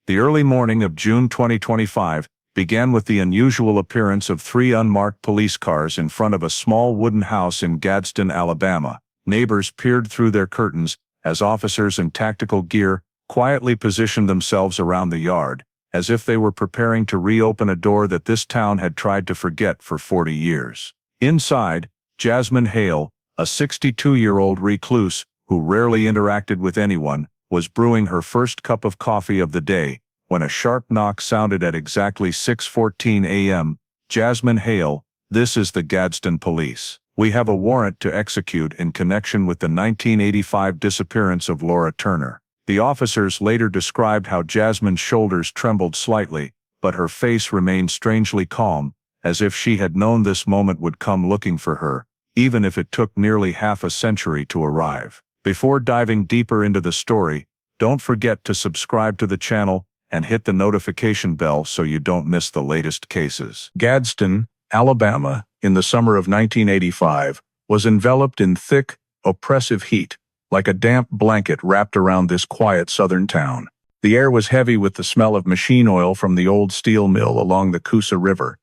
The early morning of June 2025 began with the unusual appearance of three unmarked police cars in front of a small wooden house in Gadsden, Alabama. Neighbors peered through their curtains as officers in tactical gear quietly positioned themselves around the yard, as if they were preparing to reopen a door that this town had tried to forget for 40 years. Inside, Jasmine Hale, a 62-year-old recluse who rarely interacted with anyone, was brewing her first cup of coffee of the day when a sharp knock sounded at exactly 6:14 a.m. Jasmine Hale, this is the Gadsden police. We have a warrant to execute in connection with the 1985 disappearance of Laura Turner. The officers later described how Jasmine's shoulders trembled slightly, but her face remained strangely calm, as if she had known this moment would come looking for her, even if it took nearly half a century to arrive. Before diving deeper into the story, don't forget to subscribe to the channel and hit the notification bell so you don't miss the latest cases. Gadsden, Alabama, in the summer of 1985, was enveloped in thick, oppressive heat, like a damp blanket wrapped around this quiet southern town. The air was heavy with the smell of machine oil from the old steel mill along the Coosa River,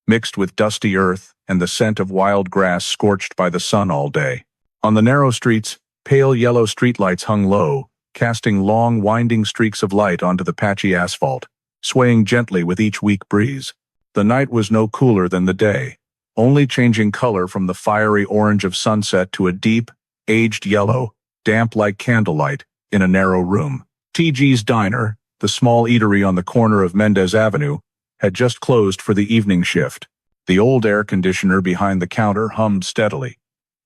mixed with dusty earth and the scent of wild grass scorched by the sun all day. On the narrow streets, pale yellow streetlights hung low, casting long, winding streaks of light onto the patchy asphalt, swaying gently with each weak breeze. The night was no cooler than the day, only changing color from the fiery orange of sunset to a deep, aged yellow, damp like candlelight, in a narrow room. TG's Diner, the small eatery on the corner of Mendez Avenue, had just closed for the evening shift. The old air conditioner behind the counter hummed steadily,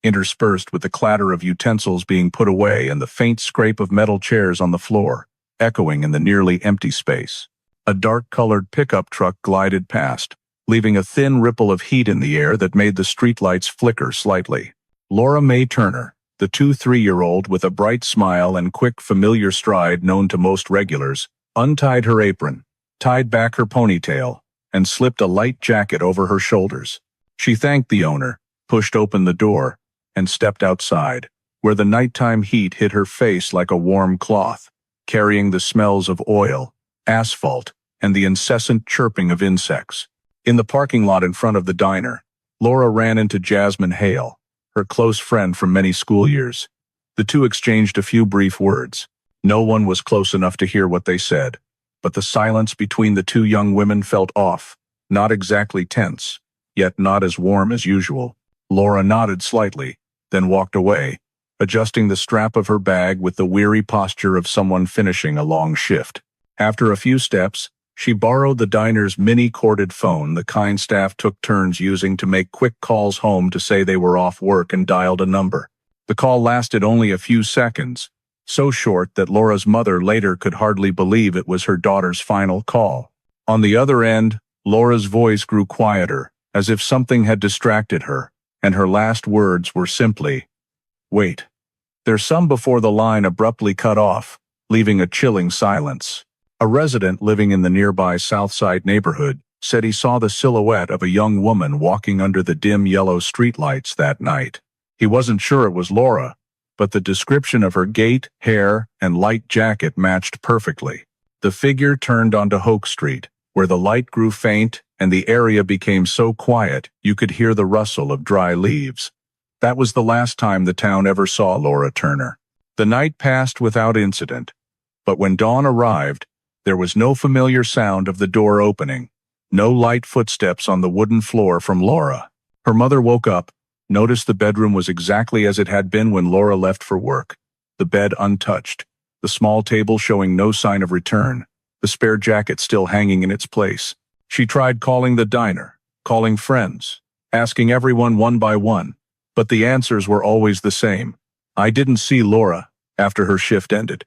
interspersed with the clatter of utensils being put away and the faint scrape of metal chairs on the floor, echoing in the nearly empty space. A dark-colored pickup truck glided past, leaving a thin ripple of heat in the air that made the streetlights flicker slightly. Laura Mae Turner, the 2-3-year-old with a bright smile and quick, familiar stride known to most regulars, untied her apron, tied back her ponytail, and slipped a light jacket over her shoulders. She thanked the owner, pushed open the door, and stepped outside, where the nighttime heat hit her face like a warm cloth, carrying the smells of oil, asphalt, and the incessant chirping of insects. In the parking lot in front of the diner, Laura ran into Jasmine Hale, her close friend from many school years. The two exchanged a few brief words. No one was close enough to hear what they said, but the silence between the two young women felt off, not exactly tense, yet not as warm as usual. Laura nodded slightly, then walked away, adjusting the strap of her bag with the weary posture of someone finishing a long shift. After a few steps, she borrowed the diner's mini-corded phone the kind staff took turns using to make quick calls home to say they were off work, and dialed a number. The call lasted only a few seconds, so short that Laura's mother later could hardly believe it was her daughter's final call. On the other end, Laura's voice grew quieter, as if something had distracted her, and her last words were simply, "Wait." There's some before the line abruptly cut off, leaving a chilling silence. A resident living in the nearby Southside neighborhood said he saw the silhouette of a young woman walking under the dim yellow streetlights that night. He wasn't sure it was Laura, but the description of her gait, hair, and light jacket matched perfectly. The figure turned onto Hoke Street, where the light grew faint and the area became so quiet you could hear the rustle of dry leaves. That was the last time the town ever saw Laura Turner. The night passed without incident, but when dawn arrived, there was no familiar sound of the door opening, no light footsteps on the wooden floor from Laura. Her mother woke up, noticed the bedroom was exactly as it had been when Laura left for work, the bed untouched, the small table showing no sign of return, the spare jacket still hanging in its place. She tried calling the diner, calling friends, asking everyone one by one, but the answers were always the same. "I didn't see Laura," after her shift ended.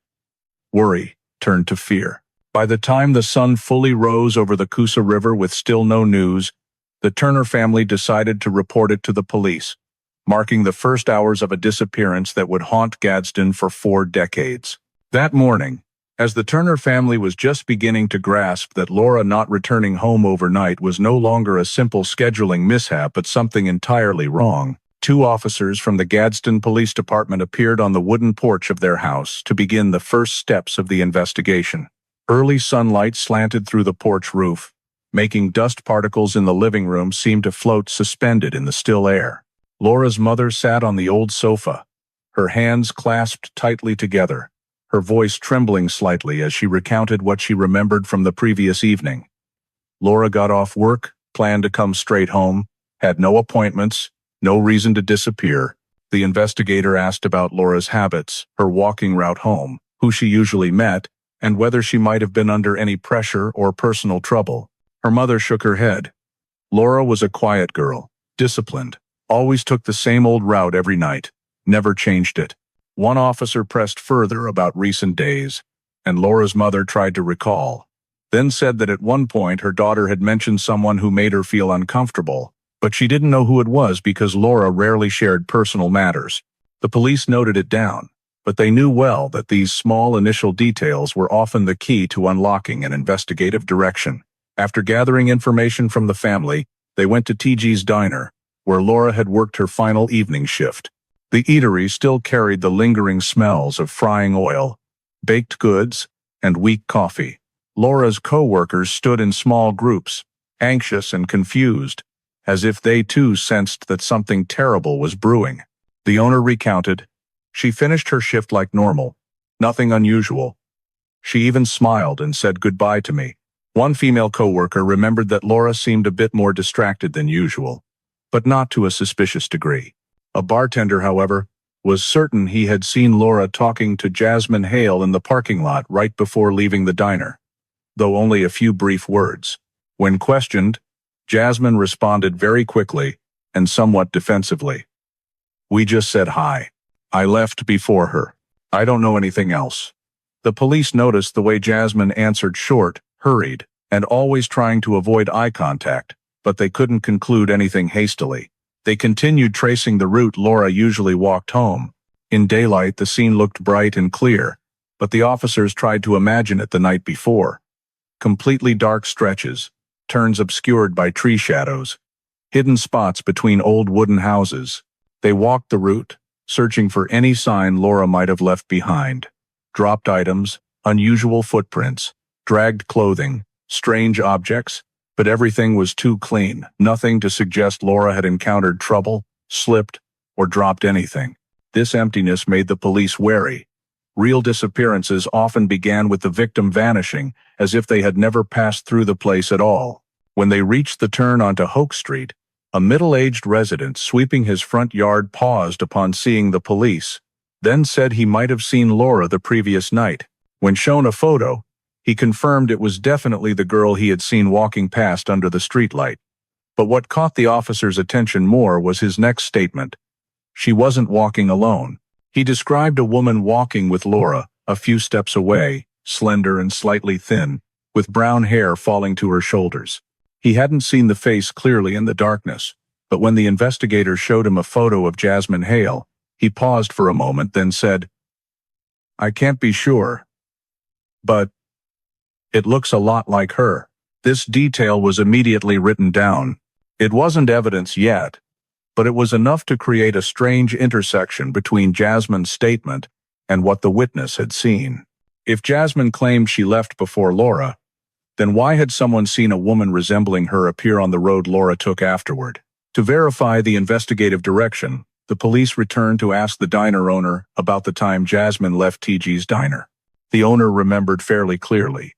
Worry turned to fear. By the time the sun fully rose over the Coosa River with still no news, the Turner family decided to report it to the police, marking the first hours of a disappearance that would haunt Gadsden for 4 decades. That morning, as the Turner family was just beginning to grasp that Laura not returning home overnight was no longer a simple scheduling mishap but something entirely wrong, 2 officers from the Gadsden Police Department appeared on the wooden porch of their house to begin the first steps of the investigation. Early sunlight slanted through the porch roof, making dust particles in the living room seem to float suspended in the still air. Laura's mother sat on the old sofa, her hands clasped tightly together, her voice trembling slightly as she recounted what she remembered from the previous evening. Laura got off work, planned to come straight home, had no appointments, no reason to disappear. The investigator asked about Laura's habits, her walking route home, who she usually met, and whether she might have been under any pressure or personal trouble. Her mother shook her head. Laura was a quiet girl, disciplined, always took the same old route every night, never changed it. One officer pressed further about recent days, and Laura's mother tried to recall, then said that at one point her daughter had mentioned someone who made her feel uncomfortable, but she didn't know who it was because Laura rarely shared personal matters. The police noted it down, but they knew well that these small initial details were often the key to unlocking an investigative direction. After gathering information from the family, they went to TG's diner, where Laura had worked her final evening shift. The eatery still carried the lingering smells of frying oil, baked goods, and weak coffee. Laura's co-workers stood in small groups, anxious and confused, as if they too sensed that something terrible was brewing. The owner recounted, "She finished her shift like normal, nothing unusual. She even smiled and said goodbye to me." One female co-worker remembered that Laura seemed a bit more distracted than usual, but not to a suspicious degree. A bartender, however, was certain he had seen Laura talking to Jasmine Hale in the parking lot right before leaving the diner, though only a few brief words. When questioned, Jasmine responded very quickly and somewhat defensively. "We just said hi. I left before her. I don't know anything else." The police noticed the way Jasmine answered short, hurried, and always trying to avoid eye contact, but they couldn't conclude anything hastily. They continued tracing the route Laura usually walked home. In daylight, the scene looked bright and clear, but the officers tried to imagine it the night before. Completely dark stretches, turns obscured by tree shadows, hidden spots between old wooden houses. They walked the route, searching for any sign Laura might have left behind. Dropped items, unusual footprints, dragged clothing, strange objects, but everything was too clean, nothing to suggest Laura had encountered trouble, slipped, or dropped anything. This emptiness made the police wary. Real disappearances often began with the victim vanishing, as if they had never passed through the place at all. When they reached the turn onto Hoke Street, a middle-aged resident sweeping his front yard paused upon seeing the police, then said he might have seen Laura the previous night. When shown a photo, he confirmed it was definitely the girl he had seen walking past under the streetlight. But what caught the officer's attention more was his next statement. She wasn't walking alone. He described a woman walking with Laura, a few steps away, slender and slightly thin, with brown hair falling to her shoulders. He hadn't seen the face clearly in the darkness, but when the investigator showed him a photo of Jasmine Hale, he paused for a moment, then said, "I can't be sure, but it looks a lot like her." This detail was immediately written down. It wasn't evidence yet, but it was enough to create a strange intersection between Jasmine's statement and what the witness had seen. If Jasmine claimed she left before Laura, then why had someone seen a woman resembling her appear on the road Laura took afterward? To verify the investigative direction, the police returned to ask the diner owner about the time Jasmine left TG's diner. The owner remembered fairly clearly.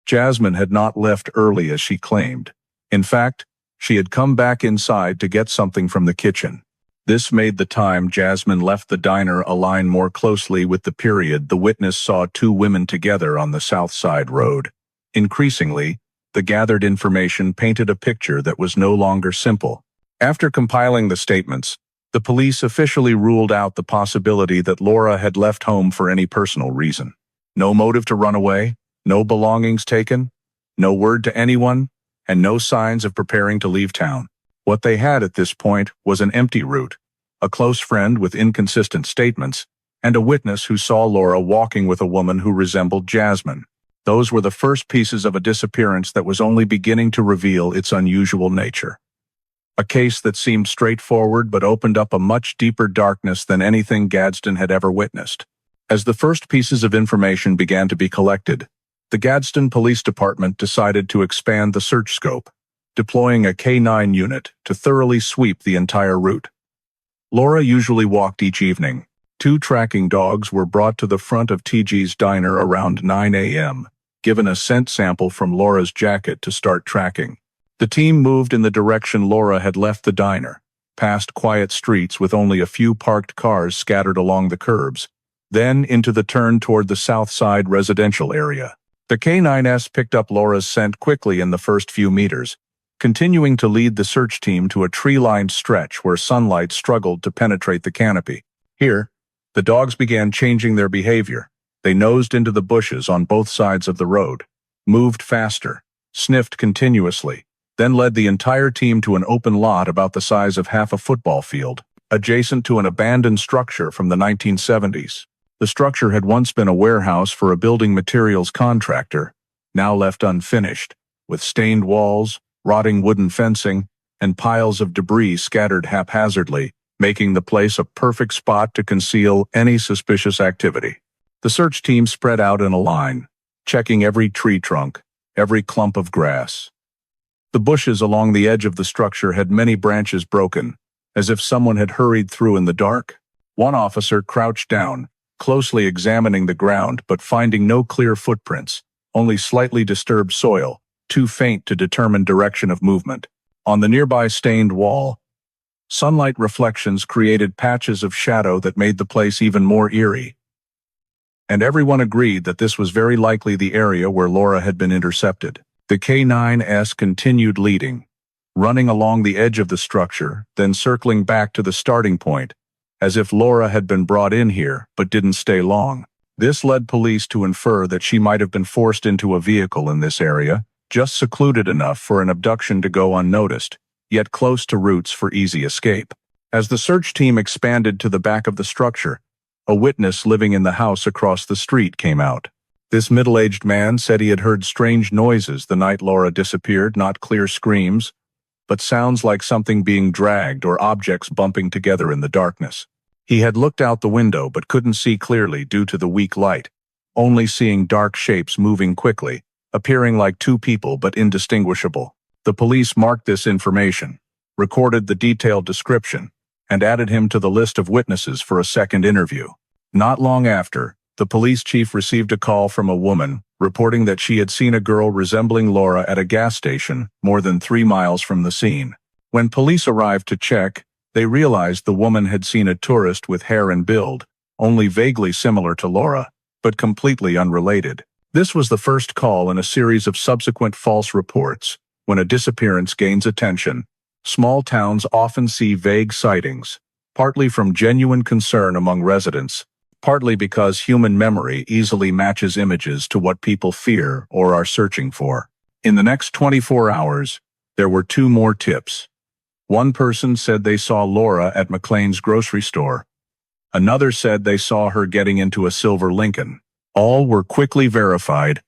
Jasmine had not left early as she claimed. In fact, she had come back inside to get something from the kitchen. This made the time Jasmine left the diner align more closely with the period the witness saw two women together on the South Side Road. Increasingly, the gathered information painted a picture that was no longer simple. After compiling the statements, the police officially ruled out the possibility that Laura had left home for any personal reason. No motive to run away, no belongings taken, no word to anyone, and no signs of preparing to leave town. What they had at this point was an empty route, a close friend with inconsistent statements, and a witness who saw Laura walking with a woman who resembled Jasmine. Those were the first pieces of a disappearance that was only beginning to reveal its unusual nature. A case that seemed straightforward but opened up a much deeper darkness than anything Gadsden had ever witnessed. As the first pieces of information began to be collected, The Gadsden Police Department decided to expand the search scope, deploying a K-9 unit to thoroughly sweep the entire route. Laura usually walked each evening. 2 tracking dogs were brought to the front of TG's diner around 9 a.m., given a scent sample from Laura's jacket to start tracking. The team moved in the direction Laura had left the diner, past quiet streets with only a few parked cars scattered along the curbs, then into the turn toward the south side residential area. The K-9S picked up Laura's scent quickly in the first few meters, continuing to lead the search team to a tree-lined stretch where sunlight struggled to penetrate the canopy. Here, the dogs began changing their behavior. They nosed into the bushes on both sides of the road, moved faster, sniffed continuously, then led the entire team to an open lot about the size of half a football field, adjacent to an abandoned structure from the 1970s. The structure had once been a warehouse for a building materials contractor, now left unfinished, with stained walls, rotting wooden fencing, and piles of debris scattered haphazardly, making the place a perfect spot to conceal any suspicious activity. The search team spread out in a line, checking every tree trunk, every clump of grass. The bushes along the edge of the structure had many branches broken, as if someone had hurried through in the dark. One officer crouched down, closely examining the ground but finding no clear footprints, only slightly disturbed soil, too faint to determine direction of movement. On the nearby stained wall, sunlight reflections created patches of shadow that made the place even more eerie. And everyone agreed that this was very likely the area where Laura had been intercepted. The K-9S continued leading, running along the edge of the structure, then circling back to the starting point, as if Laura had been brought in here but didn't stay long. This led police to infer that she might have been forced into a vehicle in this area, just secluded enough for an abduction to go unnoticed, yet close to routes for easy escape. As the search team expanded to the back of the structure, a witness living in the house across the street came out. This middle-aged man said he had heard strange noises the night Laura disappeared, not clear screams, but sounds like something being dragged or objects bumping together in the darkness. He had looked out the window but couldn't see clearly due to the weak light, only seeing dark shapes moving quickly, appearing like 2 people but indistinguishable. The police marked this information, recorded the detailed description, and added him to the list of witnesses for a second interview. Not long after, the police chief received a call from a woman reporting that she had seen a girl resembling Laura at a gas station more than 3 miles from the scene. When police arrived to check, they realized the woman had seen a tourist with hair and build, only vaguely similar to Laura, but completely unrelated. This was the first call in a series of subsequent false reports. When a disappearance gains attention, small towns often see vague sightings, partly from genuine concern among residents, partly because human memory easily matches images to what people fear or are searching for. In the next 24 hours, there were 2 more tips. One person said they saw Laura at McLean's grocery store. Another said they saw her getting into a silver Lincoln. All were quickly verified,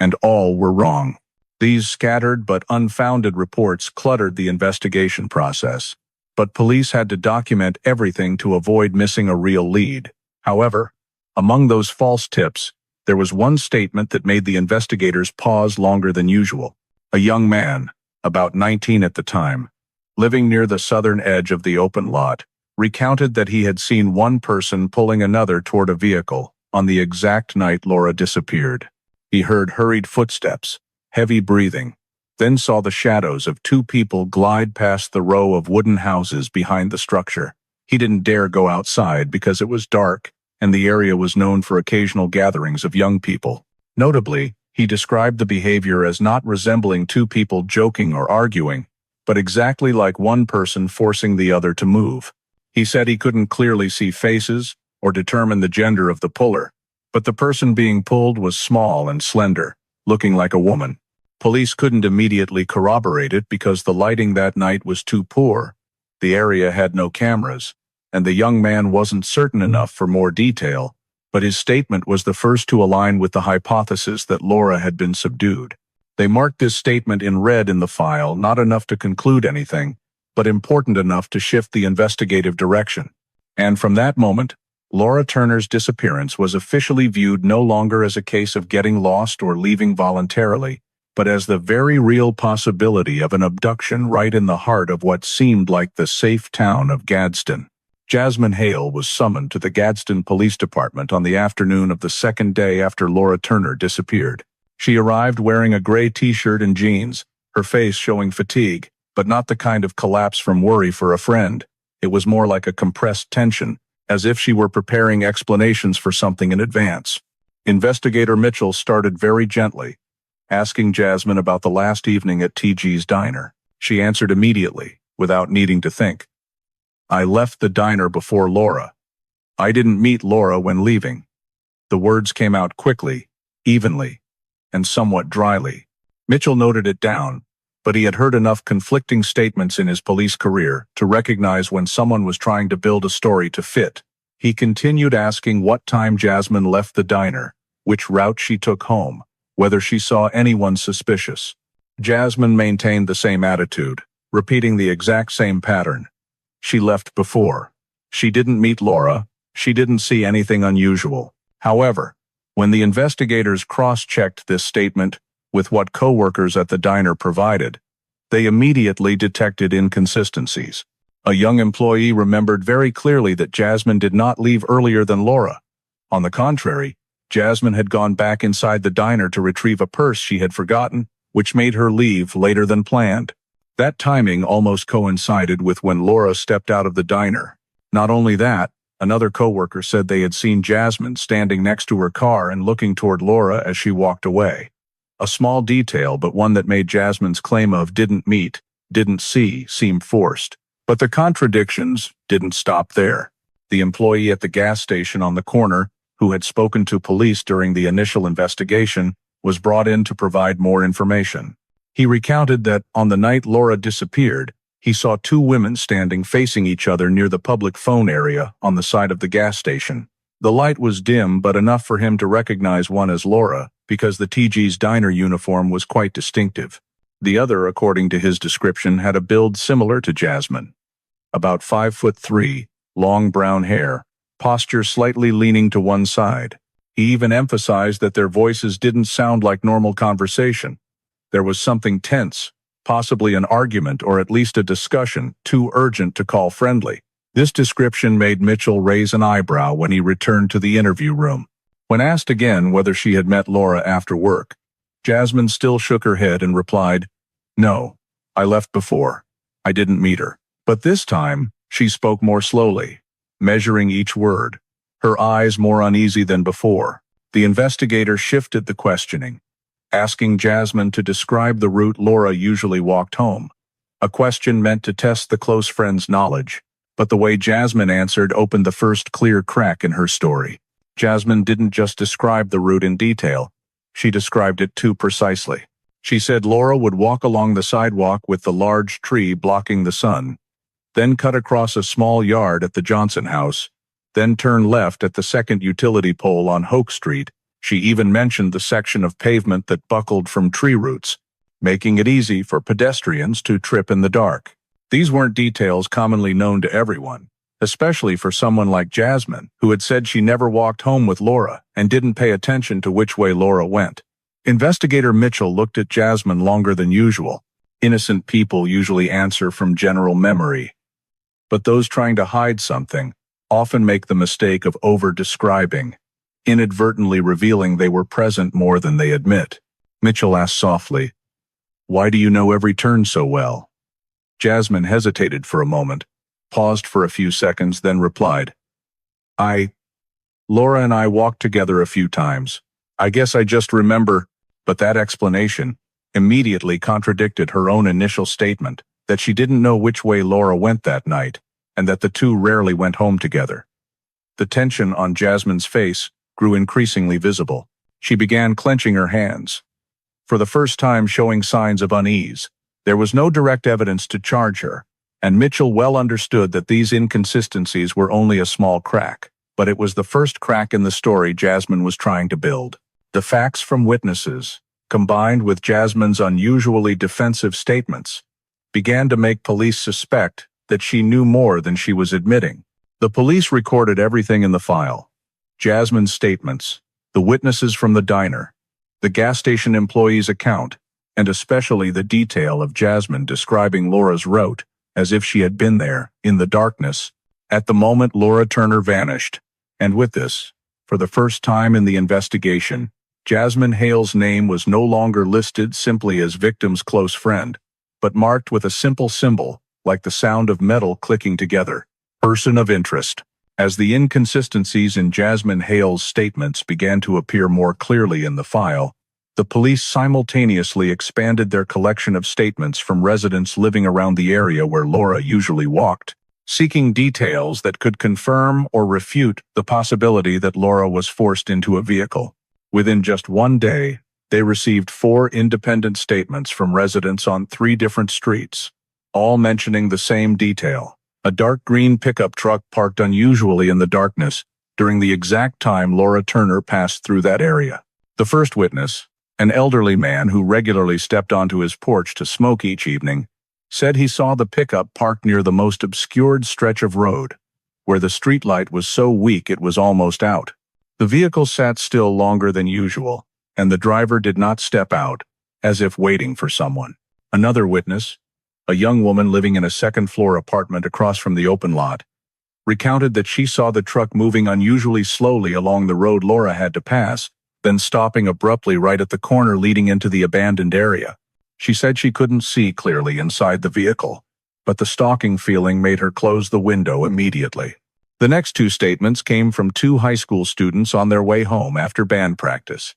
and all were wrong. These scattered but unfounded reports cluttered the investigation process, but police had to document everything to avoid missing a real lead. However, among those false tips, there was one statement that made the investigators pause longer than usual. A young man, about 19 at the time, living near the southern edge of the open lot, recounted that he had seen one person pulling another toward a vehicle on the exact night Laura disappeared. He heard hurried footsteps, heavy breathing, then saw the shadows of 2 people glide past the row of wooden houses behind the structure. He didn't dare go outside because it was dark, and the area was known for occasional gatherings of young people. Notably, he described the behavior as not resembling 2 people joking or arguing, but exactly like one person forcing the other to move. He said he couldn't clearly see faces or determine the gender of the puller, but the person being pulled was small and slender, looking like a woman. Police couldn't immediately corroborate it because the lighting that night was too poor, the area had no cameras, and the young man wasn't certain enough for more detail, but his statement was the first to align with the hypothesis that Laura had been subdued. They marked this statement in red in the file, not enough to conclude anything, but important enough to shift the investigative direction. And from that moment, Laura Turner's disappearance was officially viewed no longer as a case of getting lost or leaving voluntarily, but as the very real possibility of an abduction right in the heart of what seemed like the safe town of Gadsden. Jasmine Hale was summoned to the Gadsden Police Department on the afternoon of the second day after Laura Turner disappeared. She arrived wearing a gray t-shirt and jeans, her face showing fatigue, but not the kind of collapse from worry for a friend. It was more like a compressed tension, as if she were preparing explanations for something in advance. Investigator Mitchell started very gently, asking Jasmine about the last evening at TG's diner. She answered immediately, without needing to think. "I left the diner before Laura. I didn't meet Laura when leaving." The words came out quickly, evenly, and somewhat dryly. Mitchell noted it down, but he had heard enough conflicting statements in his police career to recognize when someone was trying to build a story to fit. He continued asking what time Jasmine left the diner, which route she took home, whether she saw anyone suspicious. Jasmine maintained the same attitude, repeating the exact same pattern. She left before. She didn't meet Laura. She didn't see anything unusual. However, when the investigators cross-checked this statement with what coworkers at the diner provided, they immediately detected inconsistencies. A young employee remembered very clearly that Jasmine did not leave earlier than Laura. On the contrary, Jasmine had gone back inside the diner to retrieve a purse she had forgotten, which made her leave later than planned. That timing almost coincided with when Laura stepped out of the diner. Not only that, another coworker said they had seen Jasmine standing next to her car and looking toward Laura as she walked away. A small detail, but one that made Jasmine's claim of didn't meet, didn't see seem forced. But the contradictions didn't stop there. The employee at the gas station on the corner, who had spoken to police during the initial investigation, was brought in to provide more information. He recounted that, on the night Laura disappeared, he saw two women standing facing each other near the public phone area on the side of the gas station. The light was dim but enough for him to recognize one as Laura, because the TG's diner uniform was quite distinctive. The other, according to his description, had a build similar to Jasmine. About 5'3", long brown hair, posture slightly leaning to one side. He even emphasized that their voices didn't sound like normal conversation. There was something tense, possibly an argument or at least a discussion, too urgent to call friendly. This description made Mitchell raise an eyebrow when he returned to the interview room. When asked again whether she had met Laura after work, Jasmine still shook her head and replied, "No, I left before. I didn't meet her." But this time, she spoke more slowly, measuring each word, her eyes more uneasy than before. The investigator shifted the questioning, asking Jasmine to describe the route Laura usually walked home, a question meant to test the close friend's knowledge. But the way Jasmine answered opened the first clear crack in her story. Jasmine didn't just describe the route in detail, she described it too precisely. She said Laura would walk along the sidewalk with the large tree blocking the sun, then cut across a small yard at the Johnson house, then turn left at the second utility pole on Hoke Street. She even mentioned the section of pavement that buckled from tree roots, making it easy for pedestrians to trip in the dark. These weren't details commonly known to everyone, especially for someone like Jasmine, who had said she never walked home with Laura and didn't pay attention to which way Laura went. Investigator Mitchell looked at Jasmine longer than usual. Innocent people usually answer from general memory, but those trying to hide something often make the mistake of over-describing, inadvertently revealing they were present more than they admit. Mitchell asked softly, "Why do you know every turn so well?" Jasmine hesitated for a moment, paused for a few seconds, then replied, Laura and I walked together a few times. I guess I just remember," but that explanation immediately contradicted her own initial statement that she didn't know which way Laura went that night, and that the two rarely went home together. The tension on Jasmine's face grew increasingly visible. She began clenching her hands, for the first time showing signs of unease. There was no direct evidence to charge her, and Mitchell well understood that these inconsistencies were only a small crack, but it was the first crack in the story Jasmine was trying to build. The facts from witnesses, combined with Jasmine's unusually defensive statements, began to make police suspect that she knew more than she was admitting. The police recorded everything in the file. Jasmine's statements, the witnesses from the diner, the gas station employee's account, and especially the detail of Jasmine describing Laura's route as if she had been there, in the darkness, at the moment Laura Turner vanished. And with this, for the first time in the investigation, Jasmine Hale's name was no longer listed simply as victim's close friend, but marked with a simple symbol, like the sound of metal clicking together. Person of interest. As the inconsistencies in Jasmine Hale's statements began to appear more clearly in the file, the police simultaneously expanded their collection of statements from residents living around the area where Laura usually walked, seeking details that could confirm or refute the possibility that Laura was forced into a vehicle. Within just one day, they received 4 independent statements from residents on 3 different streets, all mentioning the same detail. A dark green pickup truck parked unusually in the darkness during the exact time Laura Turner passed through that area. The first witness, an elderly man who regularly stepped onto his porch to smoke each evening, said he saw the pickup parked near the most obscured stretch of road, where the streetlight was so weak it was almost out. The vehicle sat still longer than usual, and the driver did not step out, as if waiting for someone. Another witness, a young woman living in a second-floor apartment across from the open lot, recounted that she saw the truck moving unusually slowly along the road Laura had to pass, then stopping abruptly right at the corner leading into the abandoned area. She said she couldn't see clearly inside the vehicle, but the stalking feeling made her close the window immediately. The next 2 statements came from 2 high school students on their way home after band practice.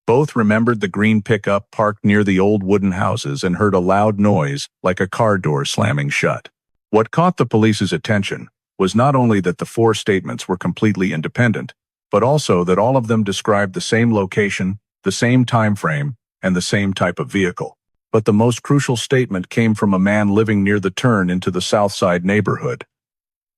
Both remembered the green pickup parked near the old wooden houses and heard a loud noise like a car door slamming shut. What caught the police's attention was not only that the 4 statements were completely independent, but also that all of them described the same location, the same time frame, and the same type of vehicle. But the most crucial statement came from a man living near the turn into the South Side neighborhood.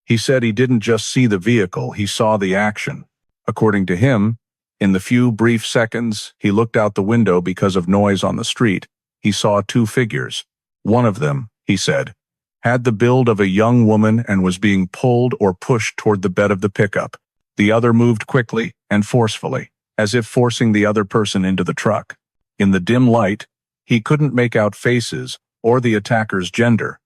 He said he didn't just see the vehicle, he saw the action. According to him, in the few brief seconds he looked out the window because of noise on the street, he saw 2 figures. One of them, he said, had the build of a young woman and was being pulled or pushed toward the bed of the pickup. The other moved quickly and forcefully, as if forcing the other person into the truck. In the dim light, he couldn't make out faces or the attacker's gender,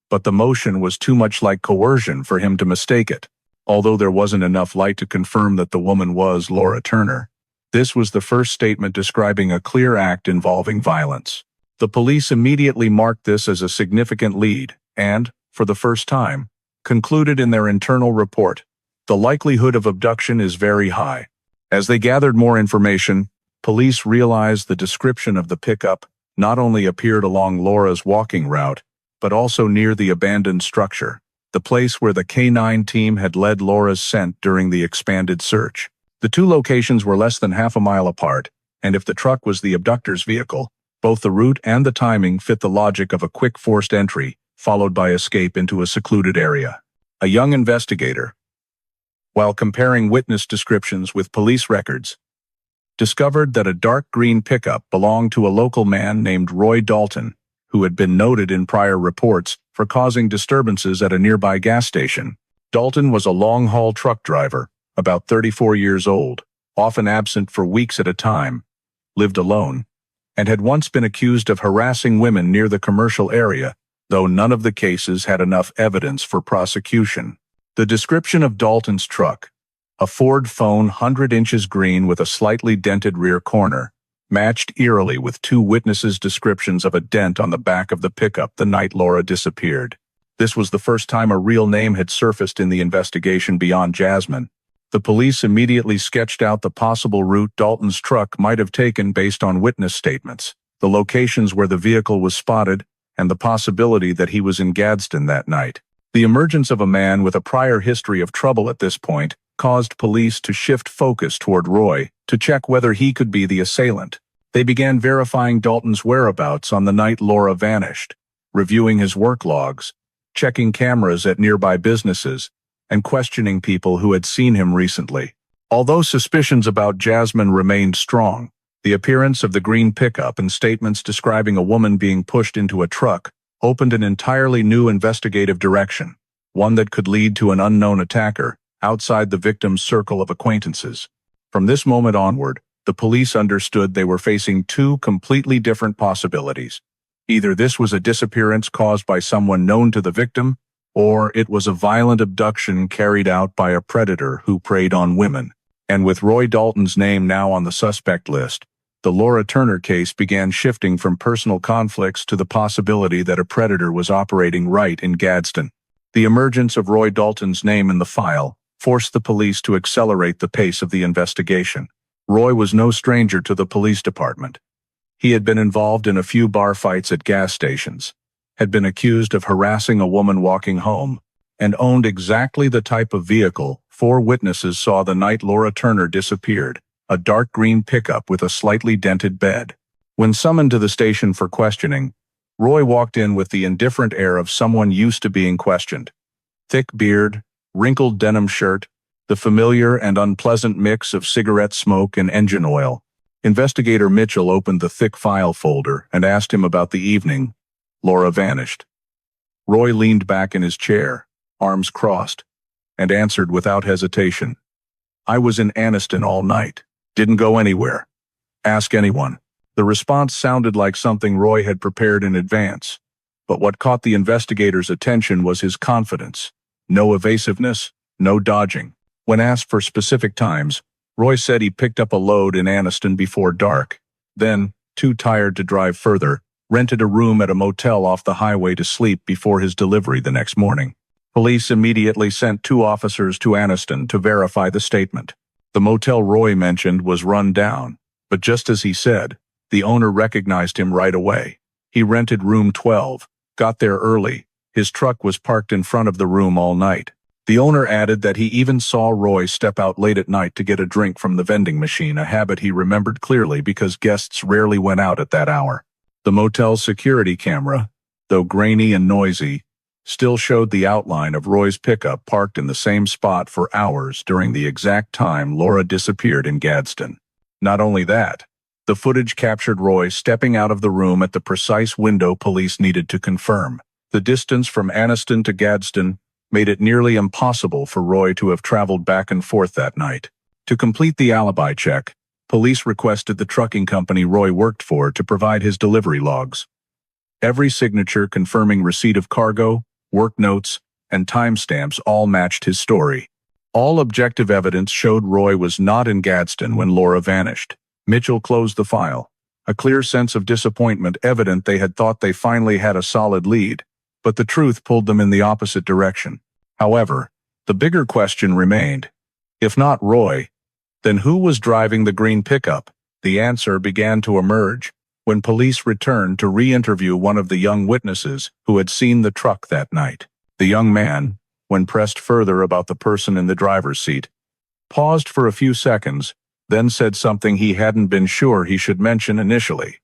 but the motion was too much like coercion for him to mistake it. Although there wasn't enough light to confirm that the woman was Laura Turner, this was the first statement describing a clear act involving violence. The police immediately marked this as a significant lead and, for the first time, concluded in their internal report, the likelihood of abduction is very high. As they gathered more information, police realized the description of the pickup not only appeared along Laura's walking route, but also near the abandoned structure, the place where the K9 team had led Laura's scent during the expanded search. The 2 locations were less than half a mile apart, and if the truck was the abductor's vehicle, both the route and the timing fit the logic of a quick forced entry, followed by escape into a secluded area. A young investigator, while comparing witness descriptions with police records, discovered that a dark green pickup belonged to a local man named Roy Dalton, who had been noted in prior reports for causing disturbances at a nearby gas station. Dalton was a long-haul truck driver, about 34 years old, often absent for weeks at a time, lived alone, and had once been accused of harassing women near the commercial area, though none of the cases had enough evidence for prosecution. The description of Dalton's truck, a Ford Phone 100 inches green with a slightly dented rear corner, matched eerily with 2 witnesses' descriptions of a dent on the back of the pickup the night Laura disappeared. This was the first time a real name had surfaced in the investigation beyond Jasmine. The police immediately sketched out the possible route Dalton's truck might have taken based on witness statements, the locations where the vehicle was spotted, and the possibility that he was in Gadsden that night. The emergence of a man with a prior history of trouble at this point caused police to shift focus toward Roy to check whether he could be the assailant. They began verifying Dalton's whereabouts on the night Laura vanished, reviewing his work logs, checking cameras at nearby businesses, and questioning people who had seen him recently. Although suspicions about Jasmine remained strong, the appearance of the green pickup and statements describing a woman being pushed into a truck opened an entirely new investigative direction. one that could lead to an unknown attacker, outside the victim's circle of acquaintances. From this moment onward, the police understood they were facing two completely different possibilities. Either this was a disappearance caused by someone known to the victim, or it was a violent abduction carried out by a predator who preyed on women. And with Roy Dalton's name now on the suspect list, the Laura Turner case began shifting from personal conflicts to the possibility that a predator was operating right in Gadsden. The emergence of Roy Dalton's name in the file forced the police to accelerate the pace of the investigation. Roy was no stranger to the police department. He had been involved in a few bar fights at gas stations, had been accused of harassing a woman walking home, and owned exactly the type of vehicle 4 witnesses saw the night Laura Turner disappeared, a dark green pickup with a slightly dented bed. When summoned to the station for questioning, Roy walked in with the indifferent air of someone used to being questioned. Thick beard, wrinkled denim shirt, the familiar and unpleasant mix of cigarette smoke and engine oil. Investigator Mitchell opened the thick file folder and asked him about the evening. Laura vanished. Roy leaned back in his chair, arms crossed, and answered without hesitation. I was in Anniston all night. Didn't go anywhere. Ask anyone. The response sounded like something Roy had prepared in advance, but what caught the investigator's attention was his confidence. No evasiveness, no dodging. When asked for specific times, Roy said he picked up a load in Anniston before dark, then, too tired to drive further, rented a room at a motel off the highway to sleep before his delivery the next morning. Police immediately sent 2 officers to Anniston to verify the statement. The motel Roy mentioned was run down, but just as he said, the owner recognized him right away. He rented room 12, got there early. His truck was parked in front of the room all night. The owner added that he even saw Roy step out late at night to get a drink from the vending machine, a habit he remembered clearly because guests rarely went out at that hour. The motel's security camera, though grainy and noisy, still showed the outline of Roy's pickup parked in the same spot for hours during the exact time Laura disappeared in Gadsden. Not only that, the footage captured Roy stepping out of the room at the precise window police needed to confirm. The distance from Anniston to Gadsden made it nearly impossible for Roy to have traveled back and forth that night. To complete the alibi check, police requested the trucking company Roy worked for to provide his delivery logs. Every signature confirming receipt of cargo, work notes, and timestamps all matched his story. All objective evidence showed Roy was not in Gadsden when Laura vanished. Mitchell closed the file, a clear sense of disappointment evident. They had thought they finally had a solid lead, but the truth pulled them in the opposite direction. However, the bigger question remained. If not Roy, then who was driving the green pickup? The answer began to emerge when police returned to re-interview one of the young witnesses who had seen the truck that night. The young man, when pressed further about the person in the driver's seat, paused for a few seconds, then said something he hadn't been sure he should mention initially.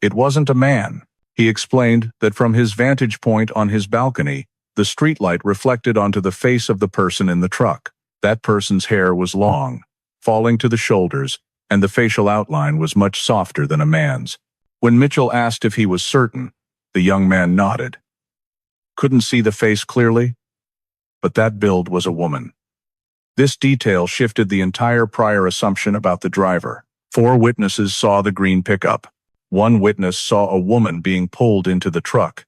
It wasn't a man. He explained that from his vantage point on his balcony, the streetlight reflected onto the face of the person in the truck. That person's hair was long, falling to the shoulders, and the facial outline was much softer than a man's. When Mitchell asked if he was certain, the young man nodded. Couldn't see the face clearly, but that build was a woman. This detail shifted the entire prior assumption about the driver. 4 witnesses saw the green pickup. 1 witness saw a woman being pulled into the truck.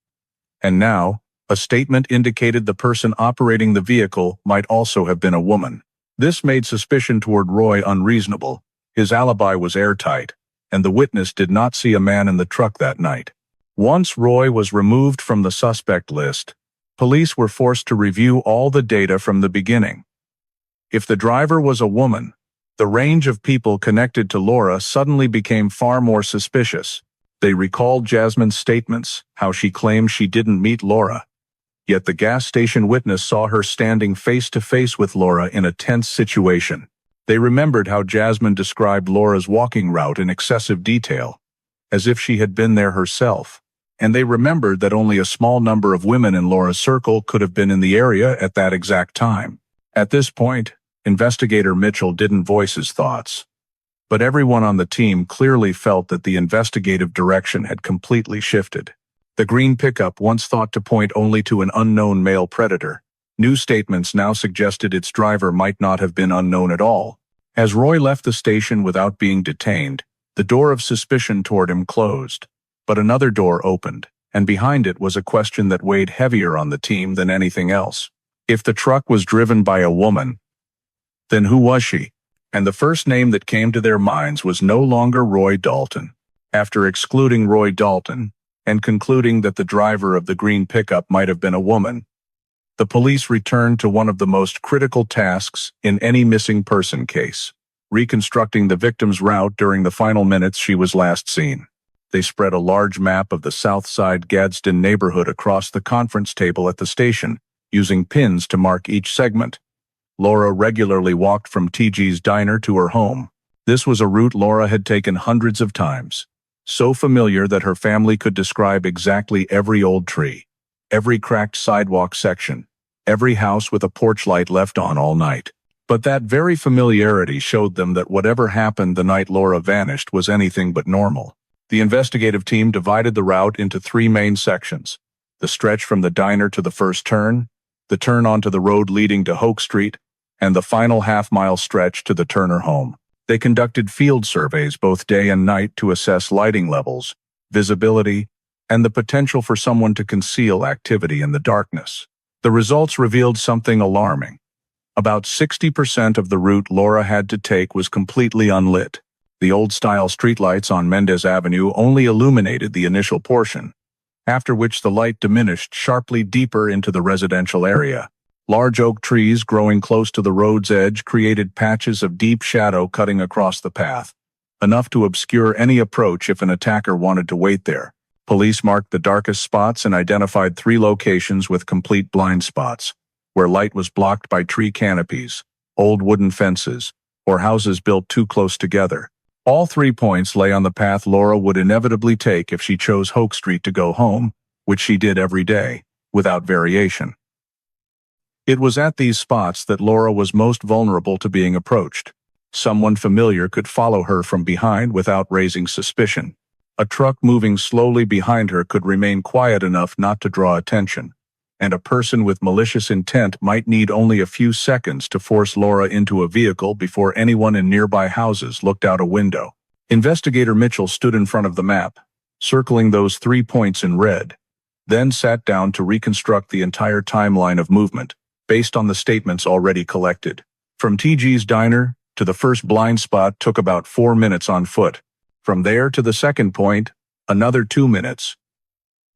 And now, a statement indicated the person operating the vehicle might also have been a woman. This made suspicion toward Roy unreasonable. His alibi was airtight, and the witness did not see a man in the truck that night. Once Roy was removed from the suspect list, police were forced to review all the data from the beginning. If the driver was a woman, the range of people connected to Laura suddenly became far more suspicious. They recalled Jasmine's statements, how she claimed she didn't meet Laura. Yet the gas station witness saw her standing face to face with Laura in a tense situation. They remembered how Jasmine described Laura's walking route in excessive detail, as if she had been there herself. And they remembered that only a small number of women in Laura's circle could have been in the area at that exact time. At this point, Investigator Mitchell didn't voice his thoughts, but everyone on the team clearly felt that the investigative direction had completely shifted. The green pickup, once thought to point only to an unknown male predator, New statements now suggested its driver might not have been unknown at all. As Roy left the station without being detained, the door of suspicion toward him closed. But another door opened, and behind it was a question that weighed heavier on the team than anything else. If the truck was driven by a woman, then who was she? And the first name that came to their minds was no longer Roy Dalton. After excluding Roy Dalton, and concluding that the driver of the green pickup might have been a woman, the police returned to one of the most critical tasks in any missing person case: reconstructing the victim's route during the final minutes she was last seen. They spread a large map of the South Side Gadsden neighborhood across the conference table at the station, using pins to mark each segment. Laura regularly walked from TG's diner to her home. This was a route Laura had taken hundreds of times, so familiar that her family could describe exactly every old tree, every cracked sidewalk section, every house with a porch light left on all night. But that very familiarity showed them that whatever happened the night Laura vanished was anything but normal. The investigative team divided the route into three main sections: the stretch from the diner to the first turn, the turn onto the road leading to Hoke Street, and the final half-mile stretch to the Turner home. They conducted field surveys both day and night to assess lighting levels, visibility, and the potential for someone to conceal activity in the darkness. The results revealed something alarming. About 60% of the route Laura had to take was completely unlit. The old-style streetlights on Mendez Avenue only illuminated the initial portion, after which the light diminished sharply deeper into the residential area. Large oak trees growing close to the road's edge created patches of deep shadow cutting across the path, enough to obscure any approach if an attacker wanted to wait there. Police marked the darkest spots and identified 3 locations with complete blind spots, where light was blocked by tree canopies, old wooden fences, or houses built too close together. All 3 points lay on the path Laura would inevitably take if she chose Hoke Street to go home, which she did every day, without variation. It was at these spots that Laura was most vulnerable to being approached. Someone familiar could follow her from behind without raising suspicion. A truck moving slowly behind her could remain quiet enough not to draw attention, and a person with malicious intent might need only a few seconds to force Laura into a vehicle before anyone in nearby houses looked out a window. Investigator Mitchell stood in front of the map, circling those 3 points in red, then sat down to reconstruct the entire timeline of movement, based on the statements already collected. From TG's diner to the first blind spot took about 4 minutes on foot. From there to the second point, another 2 minutes.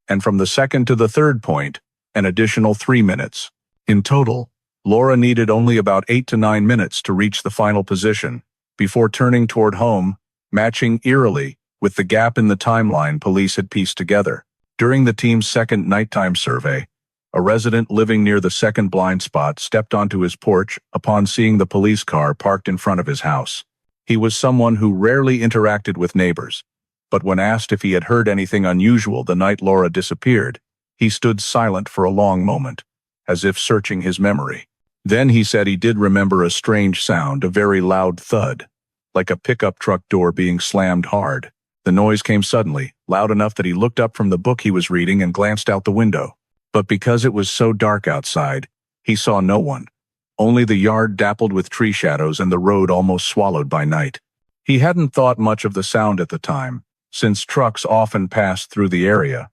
And from the second to the third point, an additional 3 minutes. In total, Laura needed only about 8 to 9 minutes to reach the final position, before turning toward home, matching eerily with the gap in the timeline police had pieced together. During the team's second nighttime survey, a resident living near the second blind spot stepped onto his porch upon seeing the police car parked in front of his house. He was someone who rarely interacted with neighbors, but when asked if he had heard anything unusual the night Laura disappeared, he stood silent for a long moment, as if searching his memory. Then he said he did remember a strange sound, a very loud thud, like a pickup truck door being slammed hard. The noise came suddenly, loud enough that he looked up from the book he was reading and glanced out the window. But because it was so dark outside, he saw no one. Only the yard dappled with tree shadows and the road almost swallowed by night. He hadn't thought much of the sound at the time, since trucks often passed through the area.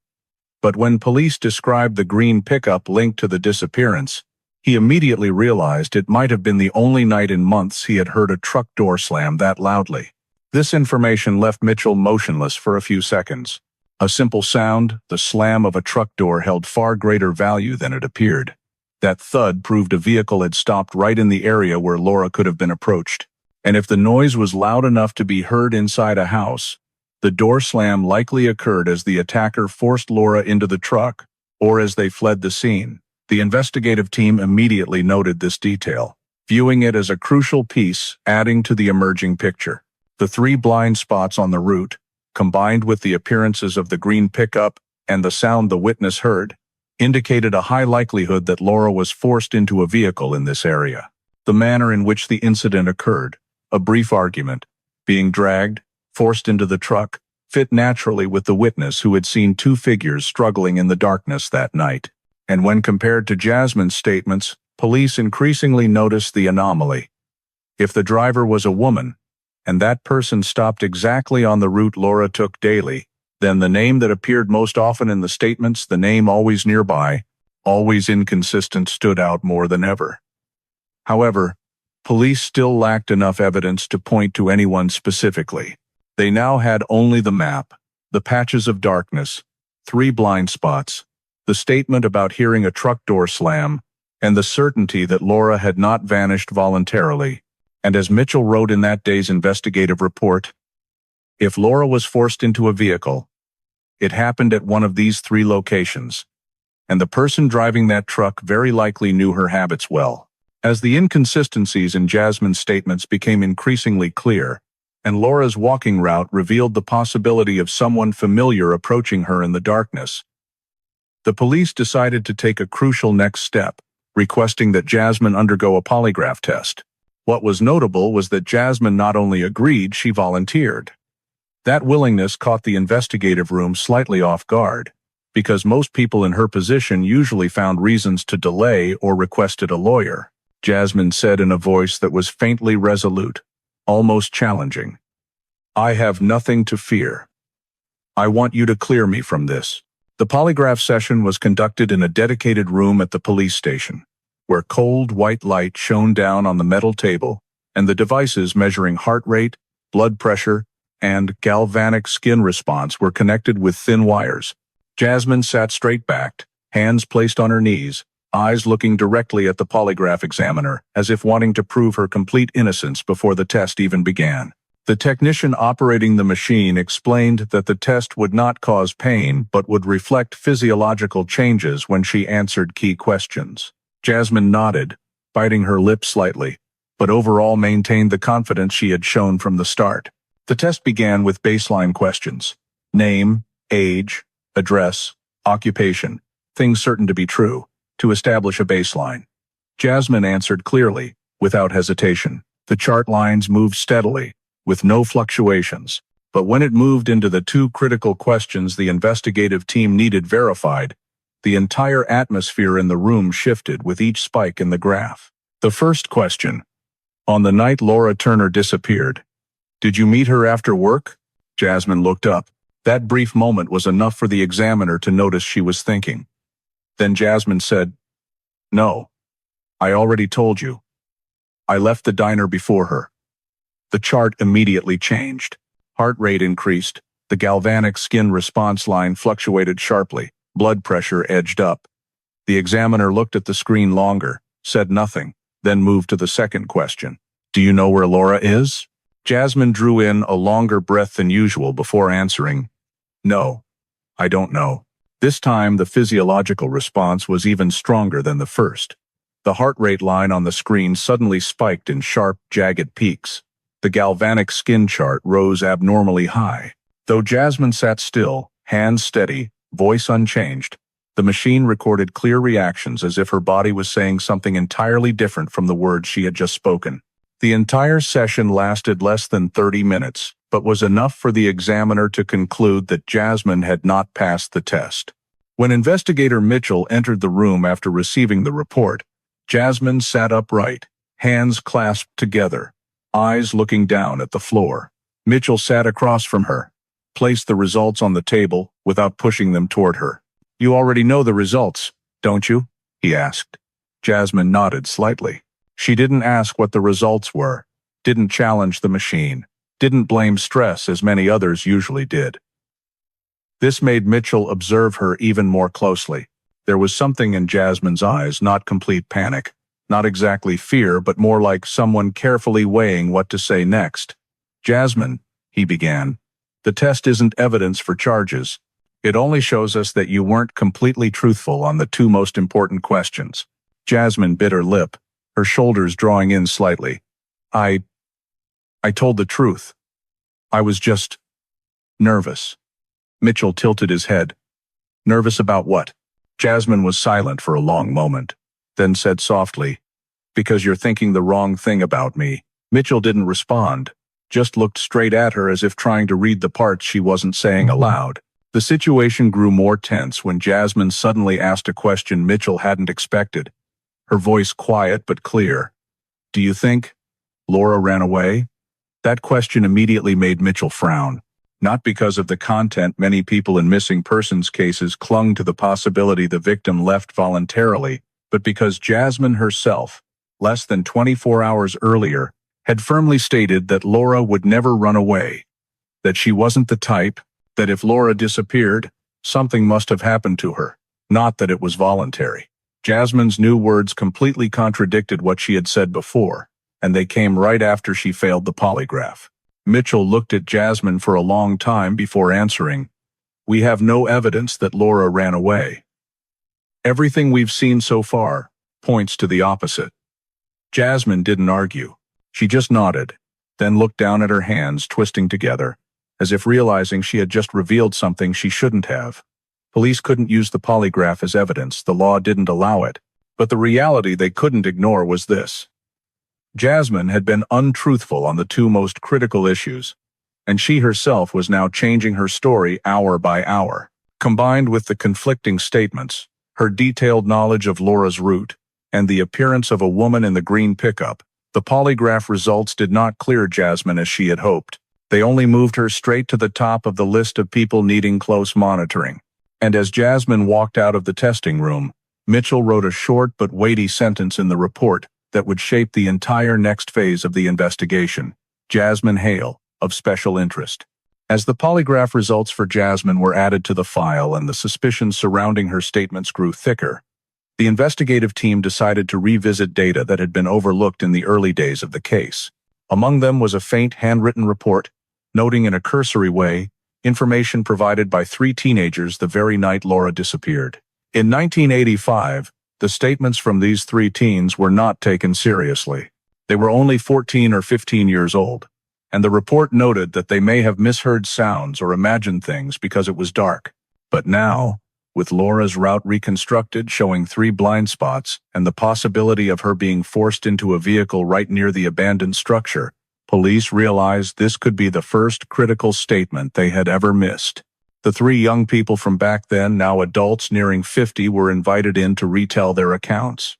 But when police described the green pickup linked to the disappearance, he immediately realized it might have been the only night in months he had heard a truck door slam that loudly. This information left Mitchell motionless for a few seconds. A simple sound, the slam of a truck door, held far greater value than it appeared. That thud proved a vehicle had stopped right in the area where Laura could have been approached. And if the noise was loud enough to be heard inside a house, the door slam likely occurred as the attacker forced Laura into the truck, or as they fled the scene. The investigative team immediately noted this detail, viewing it as a crucial piece adding to the emerging picture. The 3 blind spots on the route, combined with the appearances of the green pickup and the sound the witness heard, indicated a high likelihood that Laura was forced into a vehicle in this area. The manner in which the incident occurred, a brief argument, being dragged, forced into the truck, fit naturally with the witness who had seen 2 figures struggling in the darkness that night. And when compared to Jasmine's statements, police increasingly noticed the anomaly. If the driver was a woman, and that person stopped exactly on the route Laura took daily, then the name that appeared most often in the statements, the name always nearby, always inconsistent, stood out more than ever. However, police still lacked enough evidence to point to anyone specifically. They now had only the map, the patches of darkness, 3 blind spots, the statement about hearing a truck door slam, and the certainty that Laura had not vanished voluntarily. And as Mitchell wrote in that day's investigative report, if Laura was forced into a vehicle, it happened at one of these 3 locations, and the person driving that truck very likely knew her habits well. As the inconsistencies in Jasmine's statements became increasingly clear, and Laura's walking route revealed the possibility of someone familiar approaching her in the darkness, the police decided to take a crucial next step, requesting that Jasmine undergo a polygraph test. What was notable was that Jasmine not only agreed, she volunteered. That willingness caught the investigative room slightly off guard, because most people in her position usually found reasons to delay or requested a lawyer. Jasmine said in a voice that was faintly resolute, almost challenging, "I have nothing to fear. I want you to clear me from this." The polygraph session was conducted in a dedicated room at the police station, where cold white light shone down on the metal table, and the devices measuring heart rate, blood pressure, and galvanic skin response were connected with thin wires. Jasmine sat straight-backed, hands placed on her knees, eyes looking directly at the polygraph examiner, as if wanting to prove her complete innocence before the test even began. The technician operating the machine explained that the test would not cause pain but would reflect physiological changes when she answered key questions. Jasmine nodded, biting her lips slightly, but overall maintained the confidence she had shown from the start. The test began with baseline questions: name, age, address, occupation, things certain to be true, to establish a baseline. Jasmine answered clearly, without hesitation. The chart lines moved steadily, with no fluctuations, but when it moved into the 2 critical questions the investigative team needed verified, the entire atmosphere in the room shifted with each spike in the graph. The first question: on the night Laura Turner disappeared, did you meet her after work? Jasmine looked up. That brief moment was enough for the examiner to notice she was thinking. Then Jasmine said, "No. I already told you. I left the diner before her." The chart immediately changed. Heart rate increased. The galvanic skin response line fluctuated sharply. Blood pressure edged up. The examiner looked at the screen longer, said nothing, then moved to the second question. "Do you know where Laura is?" Jasmine drew in a longer breath than usual before answering, "No, I don't know." This time the physiological response was even stronger than the first. The heart rate line on the screen suddenly spiked in sharp, jagged peaks. The galvanic skin chart rose abnormally high. Though Jasmine sat still, hands steady, voice unchanged, the machine recorded clear reactions as if her body was saying something entirely different from the words she had just spoken. The entire session lasted less than 30 minutes, but was enough for the examiner to conclude that Jasmine had not passed the test. When investigator Mitchell entered the room after receiving the report, Jasmine sat upright, hands clasped together, eyes looking down at the floor. Mitchell sat across from her, placed the results on the table without pushing them toward her. "You already know the results, don't you?" he asked. Jasmine nodded slightly. She didn't ask what the results were, didn't challenge the machine, didn't blame stress as many others usually did. This made Mitchell observe her even more closely. There was something in Jasmine's eyes, not complete panic, not exactly fear, but more like someone carefully weighing what to say next. "Jasmine," he began, "the test isn't evidence for charges. It only shows us that you weren't completely truthful on the 2 most important questions." Jasmine bit her lip, her shoulders drawing in slightly. I told the truth. I was just nervous." Mitchell tilted his head. "Nervous about what?" Jasmine was silent for a long moment, then said softly, "Because you're thinking the wrong thing about me." Mitchell didn't respond, just looked straight at her as if trying to read the parts she wasn't saying aloud. The situation grew more tense when Jasmine suddenly asked a question Mitchell hadn't expected, her voice quiet but clear. "Do you think Laura ran away?" That question immediately made Mitchell frown. Not because of the content, many people in missing persons cases clung to the possibility the victim left voluntarily, but because Jasmine herself, less than 24 hours earlier, had firmly stated that Laura would never run away, that she wasn't the type, that if Laura disappeared, something must have happened to her, not that it was voluntary. Jasmine's new words completely contradicted what she had said before, and they came right after she failed the polygraph. Mitchell looked at Jasmine for a long time before answering, "We have no evidence that Laura ran away. Everything we've seen so far points to the opposite." Jasmine didn't argue. She just nodded, then looked down at her hands twisting together, as if realizing she had just revealed something she shouldn't have. Police couldn't use the polygraph as evidence, the law didn't allow it, but the reality they couldn't ignore was this. Jasmine had been untruthful on the two most critical issues, and she herself was now changing her story hour by hour. Combined with the conflicting statements, her detailed knowledge of Laura's route, and the appearance of a woman in the green pickup, the polygraph results did not clear Jasmine as she had hoped. They only moved her straight to the top of the list of people needing close monitoring. And as Jasmine walked out of the testing room, Mitchell wrote a short but weighty sentence in the report that would shape the entire next phase of the investigation. Jasmine Hale, of special interest. As the polygraph results for Jasmine were added to the file and the suspicions surrounding her statements grew thicker, the investigative team decided to revisit data that had been overlooked in the early days of the case. Among them was a faint handwritten report, noting in a cursory way information provided by 3 teenagers the very night Laura disappeared. In 1985, the statements from these 3 teens were not taken seriously. They were only 14 or 15 years old, and the report noted that they may have misheard sounds or imagined things because it was dark. But now, with Laura's route reconstructed showing 3 blind spots and the possibility of her being forced into a vehicle right near the abandoned structure, police realized this could be the first critical statement they had ever missed. The 3 young people from back then, now adults nearing 50, were invited in to retell their accounts.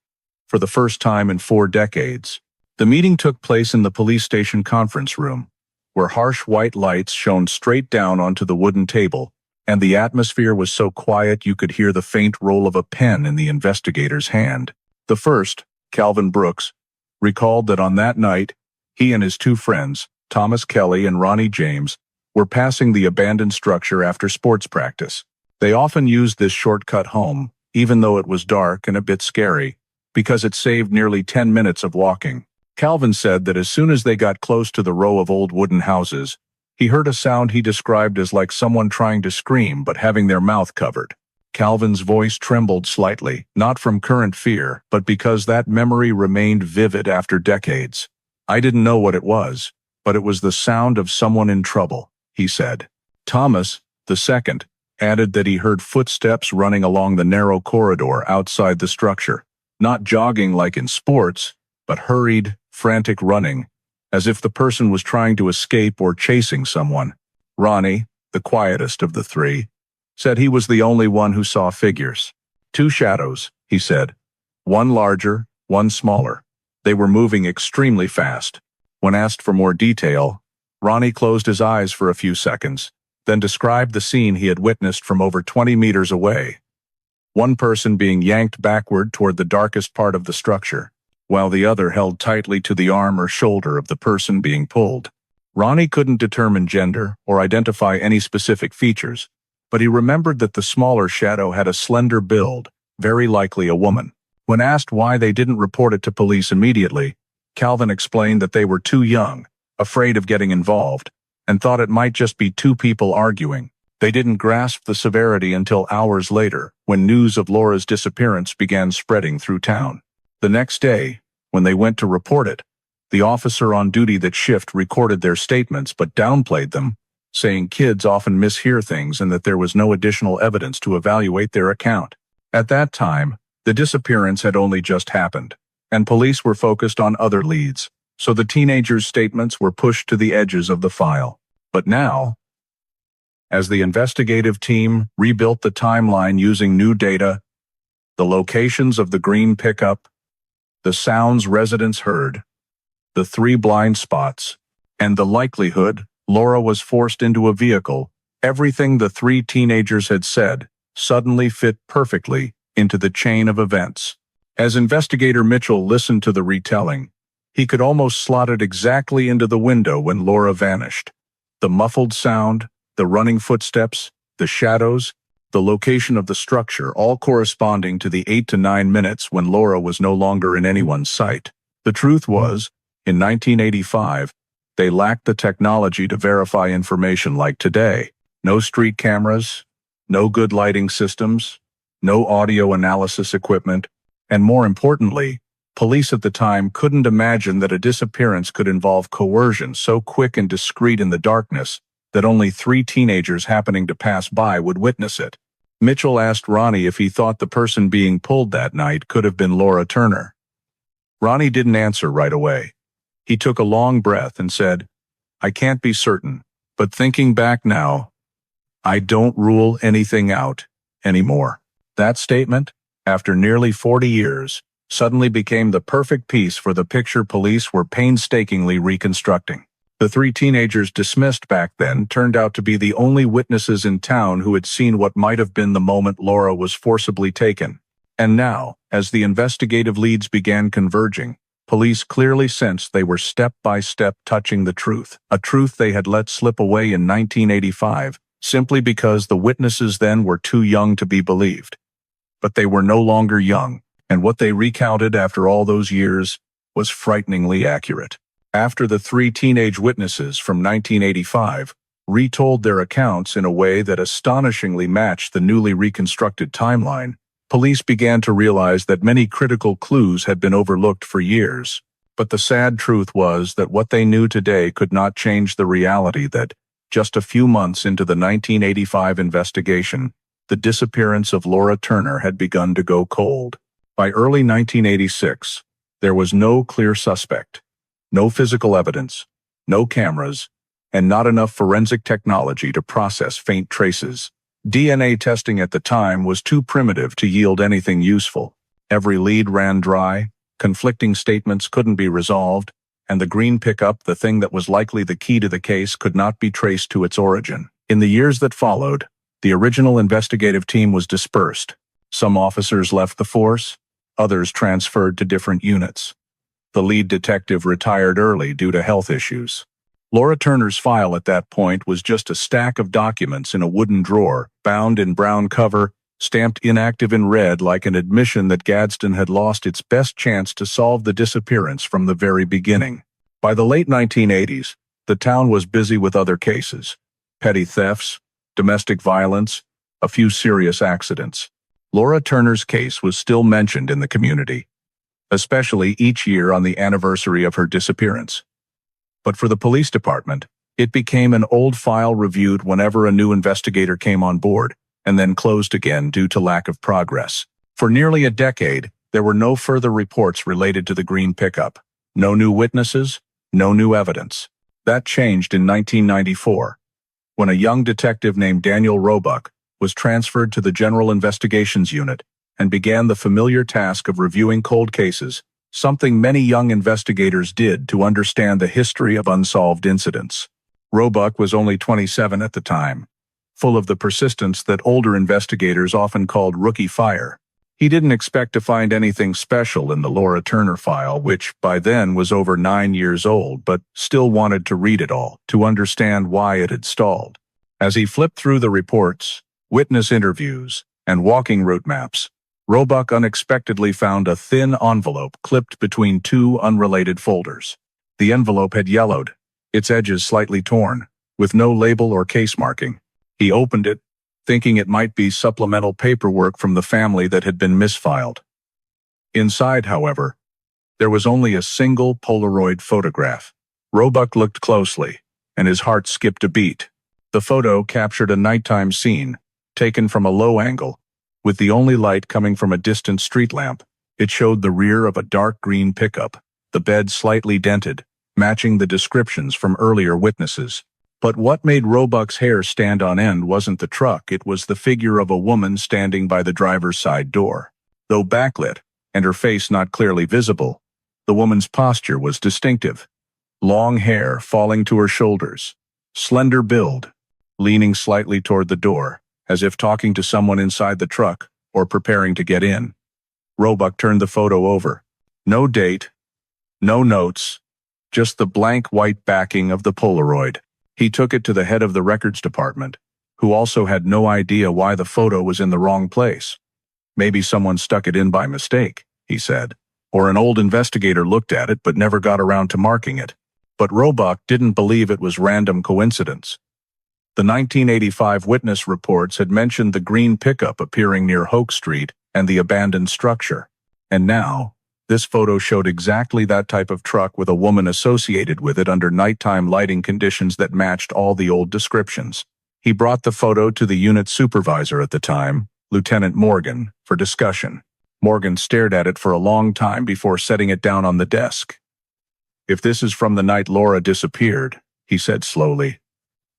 For the first time in 4 decades, the meeting took place in the police station conference room, where harsh white lights shone straight down onto the wooden table, and the atmosphere was so quiet you could hear the faint roll of a pen in the investigator's hand. The first, Calvin Brooks, recalled that on that night, he and his 2 friends, Thomas Kelly and Ronnie James, were passing the abandoned structure after sports practice. They often used this shortcut home, even though it was dark and a bit scary, because it saved nearly 10 minutes of walking. Calvin said that as soon as they got close to the row of old wooden houses, he heard a sound he described as like someone trying to scream but having their mouth covered. Calvin's voice trembled slightly, not from current fear, but because that memory remained vivid after decades. "I didn't know what it was, but it was the sound of someone in trouble," he said. Thomas, the second, added that he heard footsteps running along the narrow corridor outside the structure, not jogging like in sports, but hurried, frantic running, as if the person was trying to escape or chasing someone. Ronnie, the quietest of the 3, said he was the only one who saw figures. 2 shadows, he said. One larger, one smaller. They were moving extremely fast. When asked for more detail, Ronnie closed his eyes for a few seconds, then described the scene he had witnessed from over 20 meters away. One person being yanked backward toward the darkest part of the structure, while the other held tightly to the arm or shoulder of the person being pulled. Ronnie couldn't determine gender or identify any specific features, but he remembered that the smaller shadow had a slender build, very likely a woman. When asked why they didn't report it to police immediately, Calvin explained that they were too young, afraid of getting involved, and thought it might just be 2 people arguing. They didn't grasp the severity until hours later, when news of Laura's disappearance began spreading through town. The next day, when they went to report it, the officer on duty that shift recorded their statements but downplayed them, saying kids often mishear things and that there was no additional evidence to evaluate their account. At that time, the disappearance had only just happened, and police were focused on other leads, so the teenagers' statements were pushed to the edges of the file. But now, As the investigative team rebuilt the timeline using new data, the locations of the green pickup, the sounds residents heard, the 3 blind spots, and the likelihood Laura was forced into a vehicle, everything the 3 teenagers had said suddenly fit perfectly into the chain of events. As investigator Mitchell listened to the retelling, he could almost slot it exactly into the window when Laura vanished. The muffled sound, the running footsteps, the shadows, the location of the structure, all corresponding to the 8 to 9 minutes when Laura was no longer in anyone's sight. The truth was, in 1985, they lacked the technology to verify information like today. No street cameras, no good lighting systems, no audio analysis equipment, and more importantly, police at the time couldn't imagine that a disappearance could involve coercion so quick and discreet in the darkness that only 3 teenagers happening to pass by would witness it. Mitchell asked Ronnie if he thought the person being pulled that night could have been Laura Turner. Ronnie didn't answer right away. He took a long breath and said, "I can't be certain, but thinking back now, I don't rule anything out anymore." That statement, after nearly 40 years, suddenly became the perfect piece for the picture police were painstakingly reconstructing. The 3 teenagers dismissed back then turned out to be the only witnesses in town who had seen what might have been the moment Laura was forcibly taken. And now, as the investigative leads began converging, police clearly sensed they were step by step touching the truth, a truth they had let slip away in 1985, simply because the witnesses then were too young to be believed. But they were no longer young, and what they recounted after all those years was frighteningly accurate. After the 3 teenage witnesses from 1985 retold their accounts in a way that astonishingly matched the newly reconstructed timeline, police began to realize that many critical clues had been overlooked for years. But the sad truth was that what they knew today could not change the reality that, just a few months into the 1985 investigation, the disappearance of Laura Turner had begun to go cold. By early 1986, there was no clear suspect, no physical evidence, no cameras, and not enough forensic technology to process faint traces. DNA testing at the time was too primitive to yield anything useful. Every lead ran dry, conflicting statements couldn't be resolved, and the green pickup, the thing that was likely the key to the case, could not be traced to its origin. In the years that followed, the original investigative team was dispersed. Some officers left the force, others transferred to different units. The lead detective retired early due to health issues. Laura Turner's file at that point was just a stack of documents in a wooden drawer, bound in brown cover, stamped inactive in red like an admission that Gadsden had lost its best chance to solve the disappearance from the very beginning. By the late 1980s, the town was busy with other cases: petty thefts, domestic violence, a few serious accidents. Laura Turner's case was still mentioned in the community, especially each year on the anniversary of her disappearance. But for the police department, it became an old file reviewed whenever a new investigator came on board, and then closed again due to lack of progress. For nearly a decade, there were no further reports related to the green pickup. No new witnesses, no new evidence. That changed in 1994, when a young detective named Daniel Roebuck was transferred to the General Investigations Unit and began the familiar task of reviewing cold cases, something many young investigators did to understand the history of unsolved incidents. Roebuck was only 27 at the time, full of the persistence that older investigators often called rookie fire. He didn't expect to find anything special in the Laura Turner file, which by then was over 9 years old, but still wanted to read it all, to understand why it had stalled. As he flipped through the reports, witness interviews, and walking route maps, Roebuck unexpectedly found a thin envelope clipped between 2 unrelated folders. The envelope had yellowed, its edges slightly torn, with no label or case marking. He opened it, thinking it might be supplemental paperwork from the family that had been misfiled. Inside, however, there was only a single Polaroid photograph. Roebuck looked closely, and his heart skipped a beat. The photo captured a nighttime scene, taken from a low angle, with the only light coming from a distant street lamp. It showed the rear of a dark green pickup, the bed slightly dented, matching the descriptions from earlier witnesses. But what made Roebuck's hair stand on end wasn't the truck, it was the figure of a woman standing by the driver's side door. Though backlit, and her face not clearly visible, the woman's posture was distinctive. Long hair falling to her shoulders, slender build, leaning slightly toward the door, as if talking to someone inside the truck or preparing to get in. Roebuck turned the photo over. No date, no notes, just the blank white backing of the Polaroid. He took it to the head of the records department, who also had no idea why the photo was in the wrong place. Maybe someone stuck it in by mistake, he said, or an old investigator looked at it but never got around to marking it. But Roebuck didn't believe it was random coincidence. The 1985 witness reports had mentioned the green pickup appearing near Hoke Street and the abandoned structure. And now, this photo showed exactly that type of truck with a woman associated with it under nighttime lighting conditions that matched all the old descriptions. He brought the photo to the unit supervisor at the time, Lieutenant Morgan, for discussion. Morgan stared at it for a long time before setting it down on the desk. "If this is from the night Laura disappeared," he said slowly,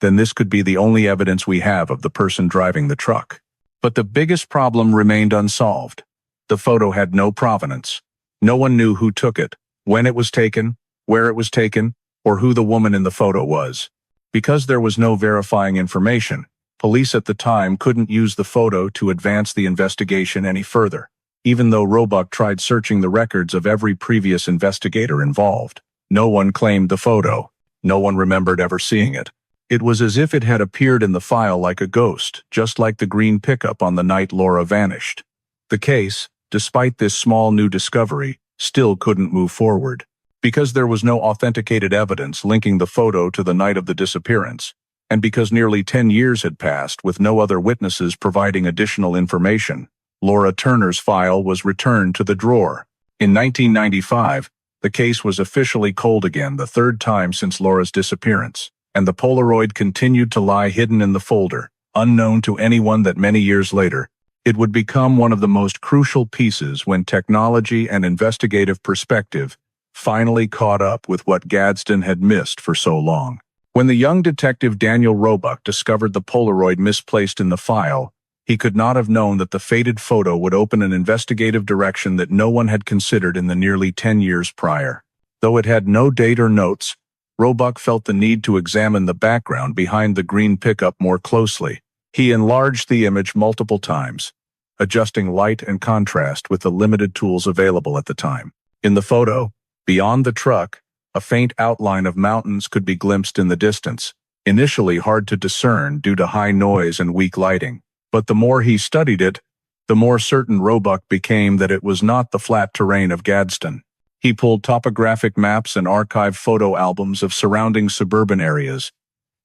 "then this could be the only evidence we have of the person driving the truck." But the biggest problem remained unsolved. The photo had no provenance. No one knew who took it, when it was taken, where it was taken, or who the woman in the photo was. Because there was no verifying information, police at the time couldn't use the photo to advance the investigation any further, even though Roebuck tried searching the records of every previous investigator involved. No one claimed the photo. No one remembered ever seeing it. It was as if it had appeared in the file like a ghost, just like the green pickup on the night Laura vanished. The case, despite this small new discovery, still couldn't move forward, because there was no authenticated evidence linking the photo to the night of the disappearance, and because nearly 10 years had passed with no other witnesses providing additional information. Laura Turner's file was returned to the drawer. In 1995, the case was officially cold again, the third time since Laura's disappearance, and the Polaroid continued to lie hidden in the folder, unknown to anyone that many years later, it would become one of the most crucial pieces when technology and investigative perspective finally caught up with what Gadsden had missed for so long. When the young detective Daniel Roebuck discovered the Polaroid misplaced in the file, he could not have known that the faded photo would open an investigative direction that no one had considered in the nearly 10 years prior. Though it had no date or notes, Roebuck felt the need to examine the background behind the green pickup more closely. He enlarged the image multiple times, adjusting light and contrast with the limited tools available at the time. In the photo, beyond the truck, a faint outline of mountains could be glimpsed in the distance, initially hard to discern due to high noise and weak lighting. But the more he studied it, the more certain Roebuck became that it was not the flat terrain of Gadsden. He pulled topographic maps and archived photo albums of surrounding suburban areas,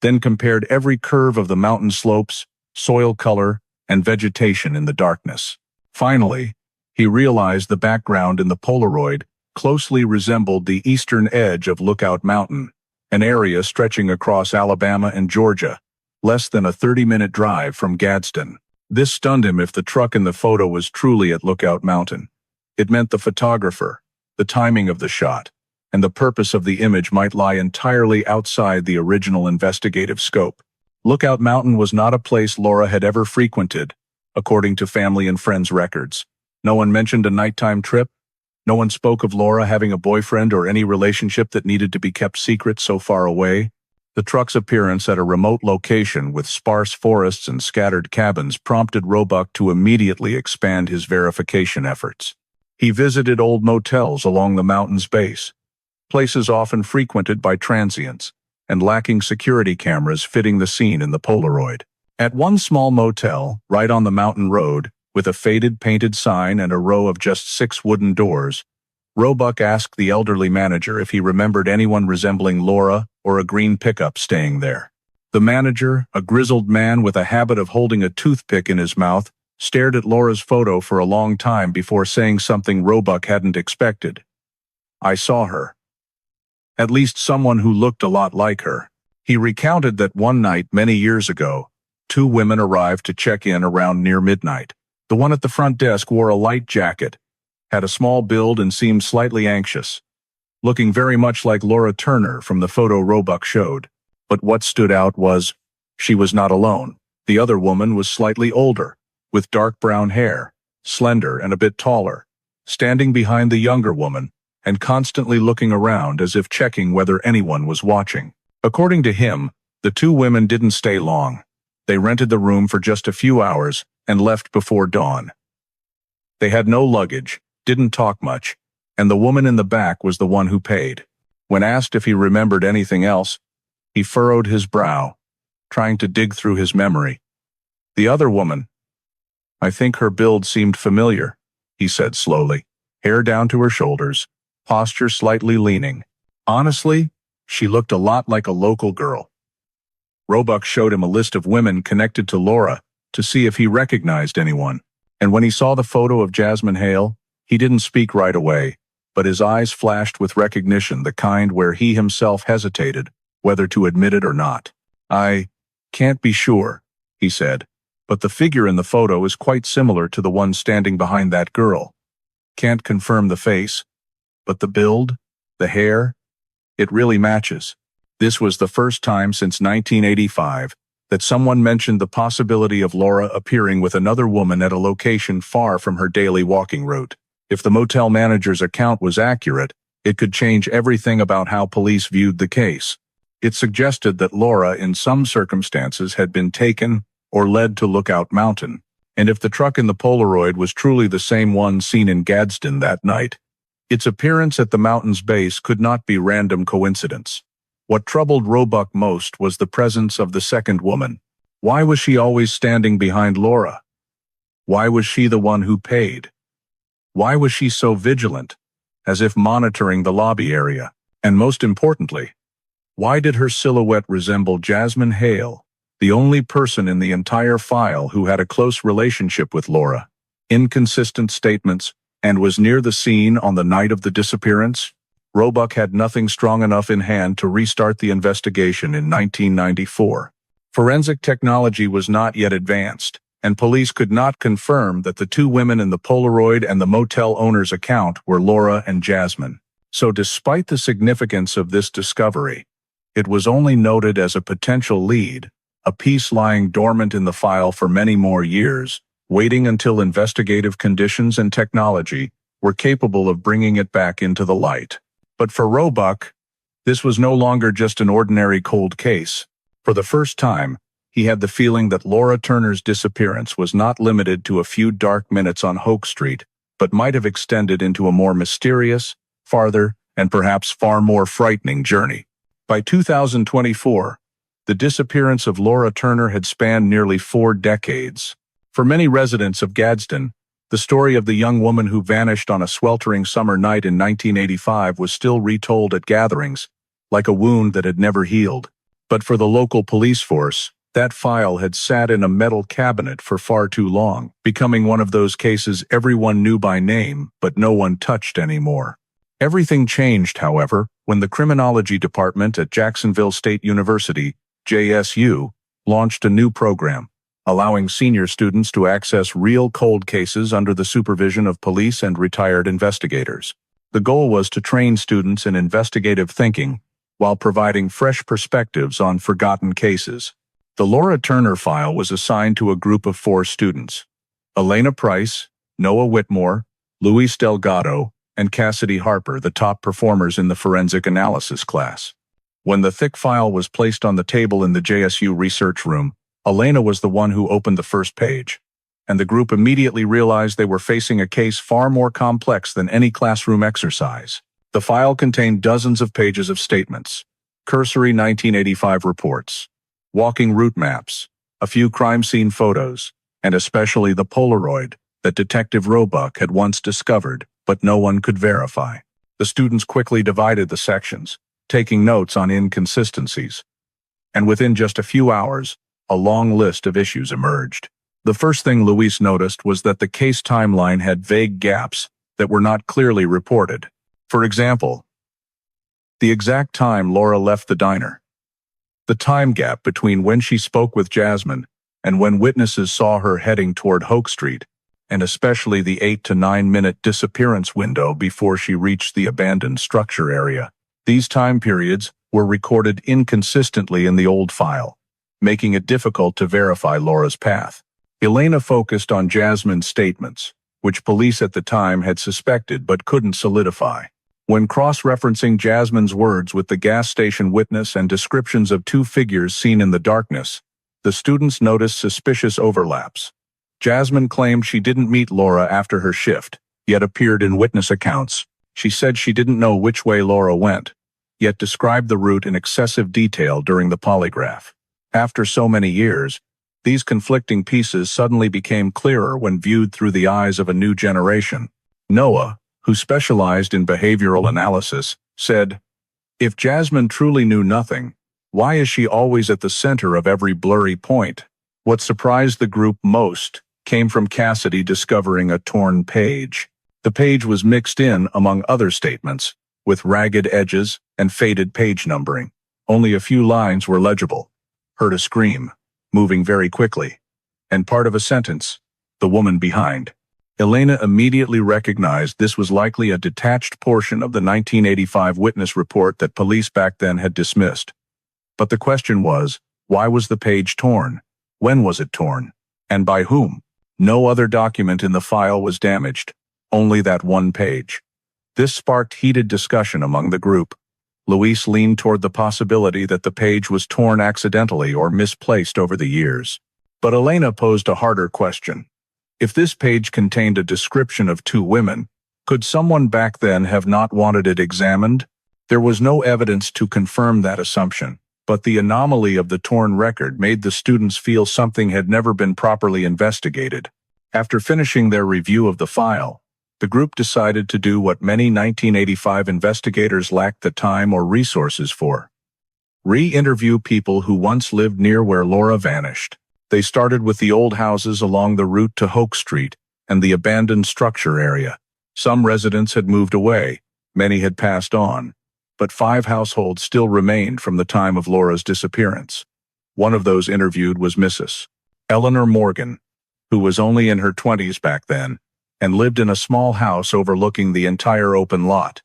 then compared every curve of the mountain slopes, soil color, and vegetation in the darkness. Finally, he realized the background in the Polaroid closely resembled the eastern edge of Lookout Mountain, an area stretching across Alabama and Georgia, less than a 30-minute drive from Gadsden. This stunned him if the truck in the photo was truly at Lookout Mountain. It meant the photographer, the timing of the shot, and the purpose of the image might lie entirely outside the original investigative scope. Lookout Mountain was not a place Laura had ever frequented, according to family and friends' records. No one mentioned a nighttime trip. No one spoke of Laura having a boyfriend or any relationship that needed to be kept secret so far away. The truck's appearance at a remote location with sparse forests and scattered cabins prompted Roebuck to immediately expand his verification efforts. He visited old motels along the mountain's base, places often frequented by transients, and lacking security cameras fitting the scene in the Polaroid. At one small motel, right on the mountain road, with a faded painted sign and a row of just 6 wooden doors, Roebuck asked the elderly manager if he remembered anyone resembling Laura or a green pickup staying there. The manager, a grizzled man with a habit of holding a toothpick in his mouth, stared at Laura's photo for a long time before saying something Roebuck hadn't expected. "I saw her. At least someone who looked a lot like her." He recounted that one night many years ago, 2 women arrived to check in around near midnight. The one at the front desk wore a light jacket, had a small build and seemed slightly anxious, looking very much like Laura Turner from the photo Roebuck showed. But what stood out was, she was not alone. The other woman was slightly older, with dark brown hair, slender and a bit taller, standing behind the younger woman, and constantly looking around as if checking whether anyone was watching. According to him, the two women didn't stay long. They rented the room for just a few hours and left before dawn. They had no luggage, didn't talk much, and the woman in the back was the one who paid. When asked if he remembered anything else, he furrowed his brow, trying to dig through his memory. The other woman, I think her build seemed familiar, he said slowly, hair down to her shoulders, posture slightly leaning. Honestly, she looked a lot like a local girl. Roebuck showed him a list of women connected to Laura to see if he recognized anyone, and when he saw the photo of Jasmine Hale, he didn't speak right away, but his eyes flashed with recognition, the kind where he himself hesitated whether to admit it or not. I can't be sure, he said, but the figure in the photo is quite similar to the one standing behind that girl. Can't confirm the face, but the build, the hair, it really matches. This was the first time since 1985 that someone mentioned the possibility of Laura appearing with another woman at a location far from her daily walking route. If the motel manager's account was accurate, it could change everything about how police viewed the case. It suggested that Laura, in some circumstances, had been taken or led to Lookout Mountain, and if the truck in the Polaroid was truly the same one seen in Gadsden that night, its appearance at the mountain's base could not be random coincidence. What troubled Roebuck most was the presence of the second woman. Why was she always standing behind Laura? Why was she the one who paid? Why was she so vigilant, as if monitoring the lobby area? And most importantly, why did her silhouette resemble Jasmine Hale, the only person in the entire file who had a close relationship with Laura? Inconsistent statements, and was near the scene on the night of the disappearance? Roebuck had nothing strong enough in hand to restart the investigation in 1994. Forensic technology was not yet advanced, and police could not confirm that the two women in the Polaroid and the motel owner's account were Laura and Jasmine. So despite the significance of this discovery, it was only noted as a potential lead, a piece lying dormant in the file for many more years, waiting until investigative conditions and technology were capable of bringing it back into the light. But for Roebuck, this was no longer just an ordinary cold case. For the first time, he had the feeling that Laura Turner's disappearance was not limited to a few dark minutes on Hoke Street, but might have extended into a more mysterious, farther, and perhaps far more frightening journey. By 2024, the disappearance of Laura Turner had spanned nearly 4 decades. For many residents of Gadsden, the story of the young woman who vanished on a sweltering summer night in 1985 was still retold at gatherings, like a wound that had never healed. But for the local police force, that file had sat in a metal cabinet for far too long, becoming one of those cases everyone knew by name, but no one touched anymore. Everything changed, however, when the criminology department at Jacksonville State University, JSU, launched a new program, allowing senior students to access real cold cases under the supervision of police and retired investigators. The goal was to train students in investigative thinking while providing fresh perspectives on forgotten cases. The Laura Turner file was assigned to a group of 4 students: Elena Price, Noah Whitmore, Luis Delgado, and Cassidy Harper, the top performers in the forensic analysis class. When the thick file was placed on the table in the JSU research room, Elena was the one who opened the first page, and the group immediately realized they were facing a case far more complex than any classroom exercise. The file contained dozens of pages of statements, cursory 1985 reports, walking route maps, a few crime scene photos, and especially the Polaroid that Detective Roebuck had once discovered, but no one could verify. The students quickly divided the sections, taking notes on inconsistencies, and within just a few hours, a long list of issues emerged. The first thing Luis noticed was that the case timeline had vague gaps that were not clearly reported. For example, the exact time Laura left the diner, the time gap between when she spoke with Jasmine and when witnesses saw her heading toward Hoke Street, and especially the 8 to 9 minute disappearance window before she reached the abandoned structure area. These time periods, were recorded inconsistently in the old file, making it difficult to verify Laura's path. Elena focused on Jasmine's statements, which police at the time had suspected but couldn't solidify. When cross-referencing Jasmine's words with the gas station witness and descriptions of two figures seen in the darkness, the students noticed suspicious overlaps. Jasmine claimed she didn't meet Laura after her shift, yet appeared in witness accounts. She said she didn't know which way Laura went, yet described the route in excessive detail during the polygraph. After so many years, these conflicting pieces suddenly became clearer when viewed through the eyes of a new generation. Noah, who specialized in behavioral analysis, said, "If Jasmine truly knew nothing, why is she always at the center of every blurry point?" What surprised the group most came from Cassidy discovering a torn page. The page was mixed in among other statements, with ragged edges and faded page numbering. Only a few lines were legible. "Heard a scream, moving very quickly," and part of a sentence, "the woman behind." Elena immediately recognized this was likely a detached portion of the 1985 witness report that police back then had dismissed. But the question was, why was the page torn? When was it torn? And by whom? No other document in the file was damaged, only that one page. This sparked heated discussion among the group. Luis leaned toward the possibility that the page was torn accidentally or misplaced over the years. But Elena posed a harder question. If this page contained a description of two women, could someone back then have not wanted it examined? There was no evidence to confirm that assumption, but the anomaly of the torn record made the students feel something had never been properly investigated. After finishing their review of the file, the group decided to do what many 1985 investigators lacked the time or resources for: re-interview people who once lived near where Laura vanished. They started with the old houses along the route to Hoke Street and the abandoned structure area. Some residents had moved away, many had passed on, but 5 households still remained from the time of Laura's disappearance. One of those interviewed was Mrs. Eleanor Morgan, who was only in her 20s back then, and lived in a small house overlooking the entire open lot.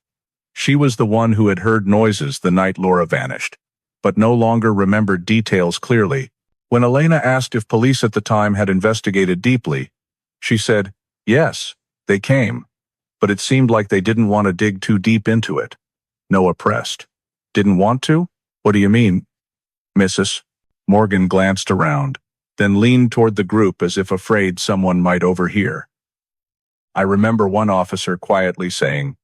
She was the one who had heard noises the night Laura vanished, but no longer remembered details clearly. When Elena asked if police at the time had investigated deeply, she said, "Yes, they came, but it seemed like they didn't want to dig too deep into it." Noah pressed. "Didn't want to? What do you mean?" Mrs. Morgan glanced around, then leaned toward the group as if afraid someone might overhear. "I remember one officer quietly saying,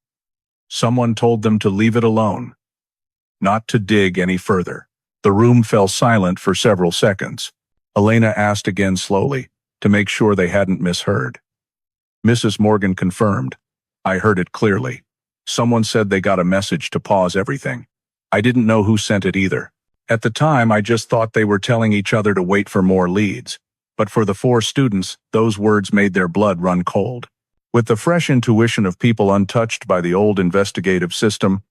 someone told them to leave it alone, not to dig any further." The room fell silent for several seconds. Elena asked again slowly, to make sure they hadn't misheard. Mrs. Morgan confirmed, "I heard it clearly. Someone said they got a message to pause everything. I didn't know who sent it either. At the time, I just thought they were telling each other to wait for more leads. But for the 4 students, those words made their blood run cold. With the fresh intuition of people untouched by the old investigative system,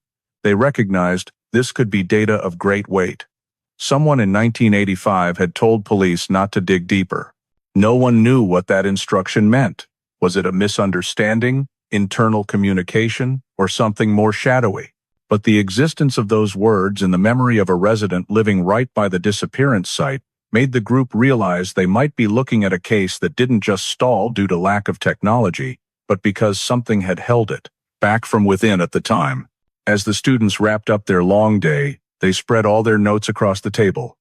they recognized this could be data of great weight. Someone in 1985 had told police not to dig deeper. No one knew what that instruction meant. Was it a misunderstanding, internal communication, or something more shadowy? But the existence of those words in the memory of a resident living right by the disappearance site made the group realize they might be looking at a case that didn't just stall due to lack of technology, but because something had held it back from within at the time. As the students wrapped up their long day, they spread all their notes across the table.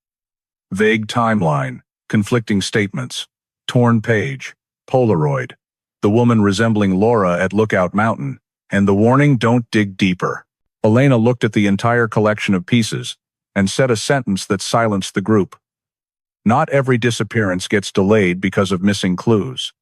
Vague timeline, conflicting statements, torn page, Polaroid, the woman resembling Laura at Lookout Mountain, and the warning, "Don't dig deeper." Elena looked at the entire collection of pieces and said a sentence that silenced the group. Not every disappearance gets delayed because of missing clues.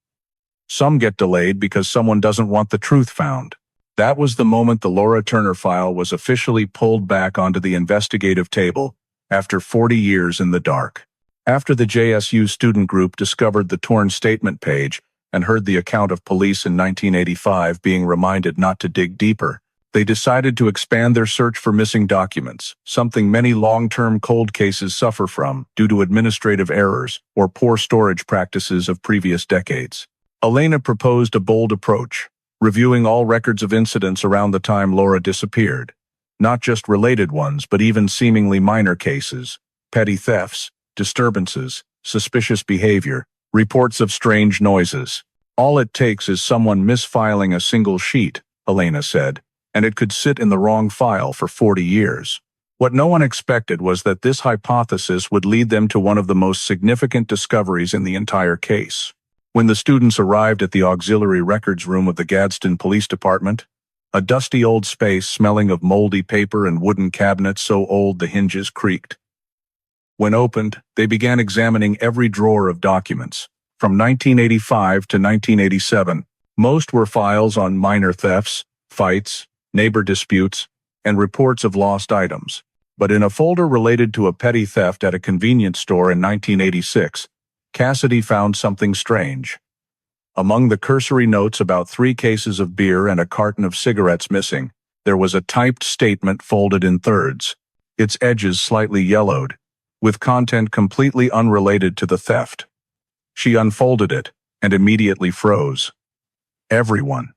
Some get delayed because someone doesn't want the truth found. That was the moment the Laura Turner file was officially pulled back onto the investigative table after 40 years in the dark. After the JSU student group discovered the torn statement page and heard the account of police in 1985 being reminded not to dig deeper, they decided to expand their search for missing documents, something many long-term cold cases suffer from due to administrative errors or poor storage practices of previous decades. Elena proposed a bold approach, reviewing all records of incidents around the time Laura disappeared. Not just related ones, but even seemingly minor cases, petty thefts, disturbances, suspicious behavior, reports of strange noises. All it takes is someone misfiling a single sheet, Elena said, and it could sit in the wrong file for 40 years. What no one expected was that this hypothesis would lead them to one of the most significant discoveries in the entire case. When the students arrived at the auxiliary records room of the Gadsden Police Department, a dusty old space smelling of moldy paper and wooden cabinets so old the hinges creaked. When opened, they began examining every drawer of documents. From 1985 to 1987, most were files on minor thefts, fights, neighbor disputes, and reports of lost items. But in a folder related to a petty theft at a convenience store in 1986, Cassidy found something strange. Among the cursory notes about 3 cases of beer and a carton of cigarettes missing, there was a typed statement folded in thirds, its edges slightly yellowed, with content completely unrelated to the theft. She unfolded it and immediately froze. Everyone.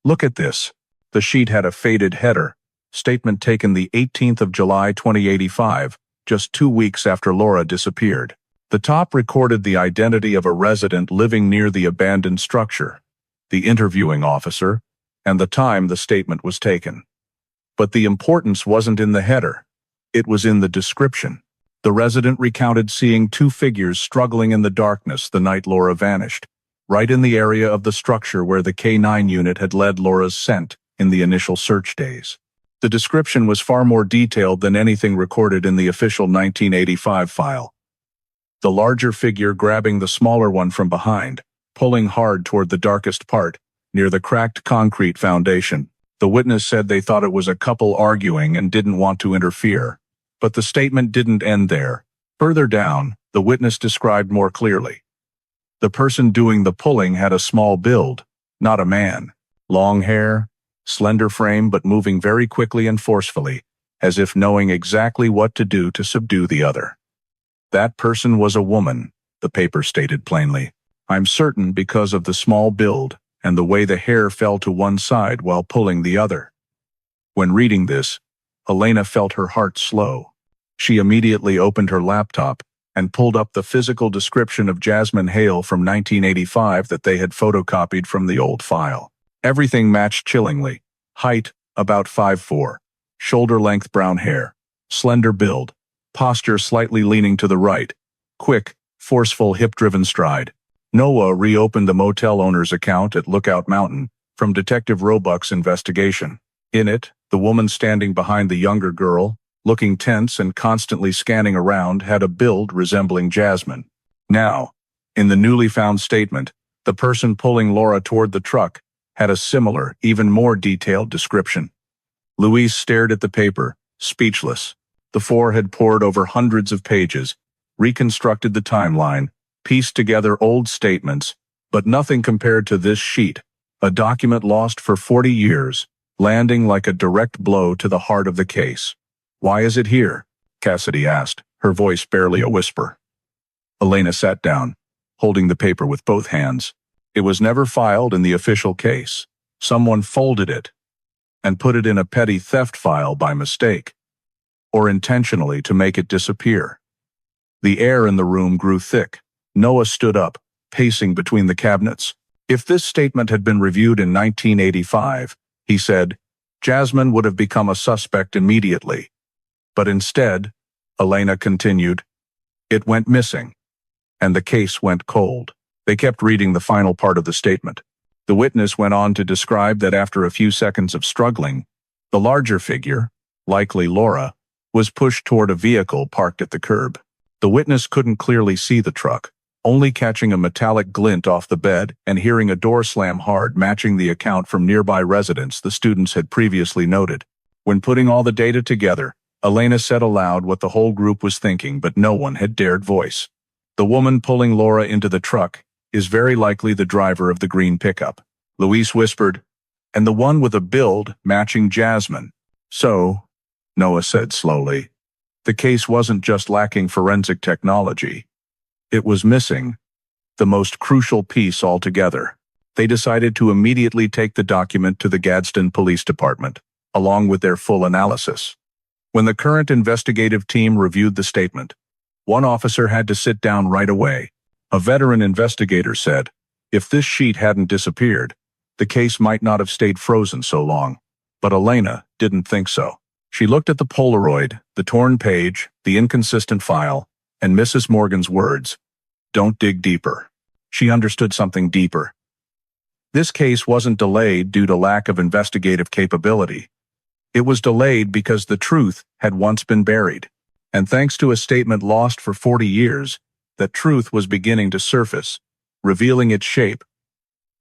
Look at this. The sheet had a faded header. Statement taken the 18th of July 2085, just 2 weeks after Laura disappeared. The top recorded the identity of a resident living near the abandoned structure, the interviewing officer, and the time the statement was taken. But the importance wasn't in the header. It was in the description. The resident recounted seeing 2 figures struggling in the darkness the night Laura vanished, right in the area of the structure where the K9 unit had led Laura's scent in the initial search days. The description was far more detailed than anything recorded in the official 1985 file. The larger figure grabbing the smaller one from behind, pulling hard toward the darkest part, near the cracked concrete foundation. The witness said they thought it was a couple arguing and didn't want to interfere. But the statement didn't end there. Further down, the witness described more clearly. The person doing the pulling had a small build, not a man. Long hair, slender frame but moving very quickly and forcefully, as if knowing exactly what to do to subdue the other. That person was a woman, the paper stated plainly. I'm certain because of the small build and the way the hair fell to one side while pulling the other. When reading this, Elena felt her heart slow. She immediately opened her laptop and pulled up the physical description of Jasmine Hale from 1985 that they had photocopied from the old file. Everything matched chillingly. Height, about 5'4", shoulder-length brown hair, slender build, posture slightly leaning to the right, quick, forceful hip-driven stride. Noah reopened the motel owner's account at Lookout Mountain from Detective Roebuck's investigation. In it, the woman standing behind the younger girl, looking tense and constantly scanning around, had a build resembling Jasmine. Now, in the newly found statement, the person pulling Laura toward the truck had a similar, even more detailed description. Louise stared at the paper, speechless. The 4 had pored over hundreds of pages, reconstructed the timeline, pieced together old statements, but nothing compared to this sheet, a document lost for 40 years, landing like a direct blow to the heart of the case. Why is it here? Cassidy asked, her voice barely a whisper. Elena sat down, holding the paper with both hands. It was never filed in the official case. Someone folded it and put it in a petty theft file by mistake, or intentionally to make it disappear. The air in the room grew thick. Noah stood up, pacing between the cabinets. If this statement had been reviewed in 1985, he said, Jasmine would have become a suspect immediately. But instead, Elena continued, it went missing, and the case went cold. They kept reading the final part of the statement. The witness went on to describe that after a few seconds of struggling, the larger figure, likely Laura, was pushed toward a vehicle parked at the curb. The witness couldn't clearly see the truck, only catching a metallic glint off the bed and hearing a door slam hard, matching the account from nearby residents the students had previously noted. When putting all the data together, Elena said aloud what the whole group was thinking, but no one had dared voice. The woman pulling Laura into the truck is very likely the driver of the green pickup. Louise whispered, and the one with a build matching Jasmine. So, Noah said slowly, the case wasn't just lacking forensic technology. It was missing the most crucial piece altogether. They decided to immediately take the document to the Gadsden Police Department. along with their full analysis. When the current investigative team reviewed the statement, one officer had to sit down right away. A veteran investigator said, "If this sheet hadn't disappeared, the case might not have stayed frozen so long." But Elena didn't think so. She looked at the Polaroid, the torn page, the inconsistent file, and Mrs. Morgan's words, "Don't dig deeper." She understood something deeper. This case wasn't delayed due to lack of investigative capability. It was delayed because the truth had once been buried. And thanks to a statement lost for 40 years, that truth was beginning to surface, revealing its shape.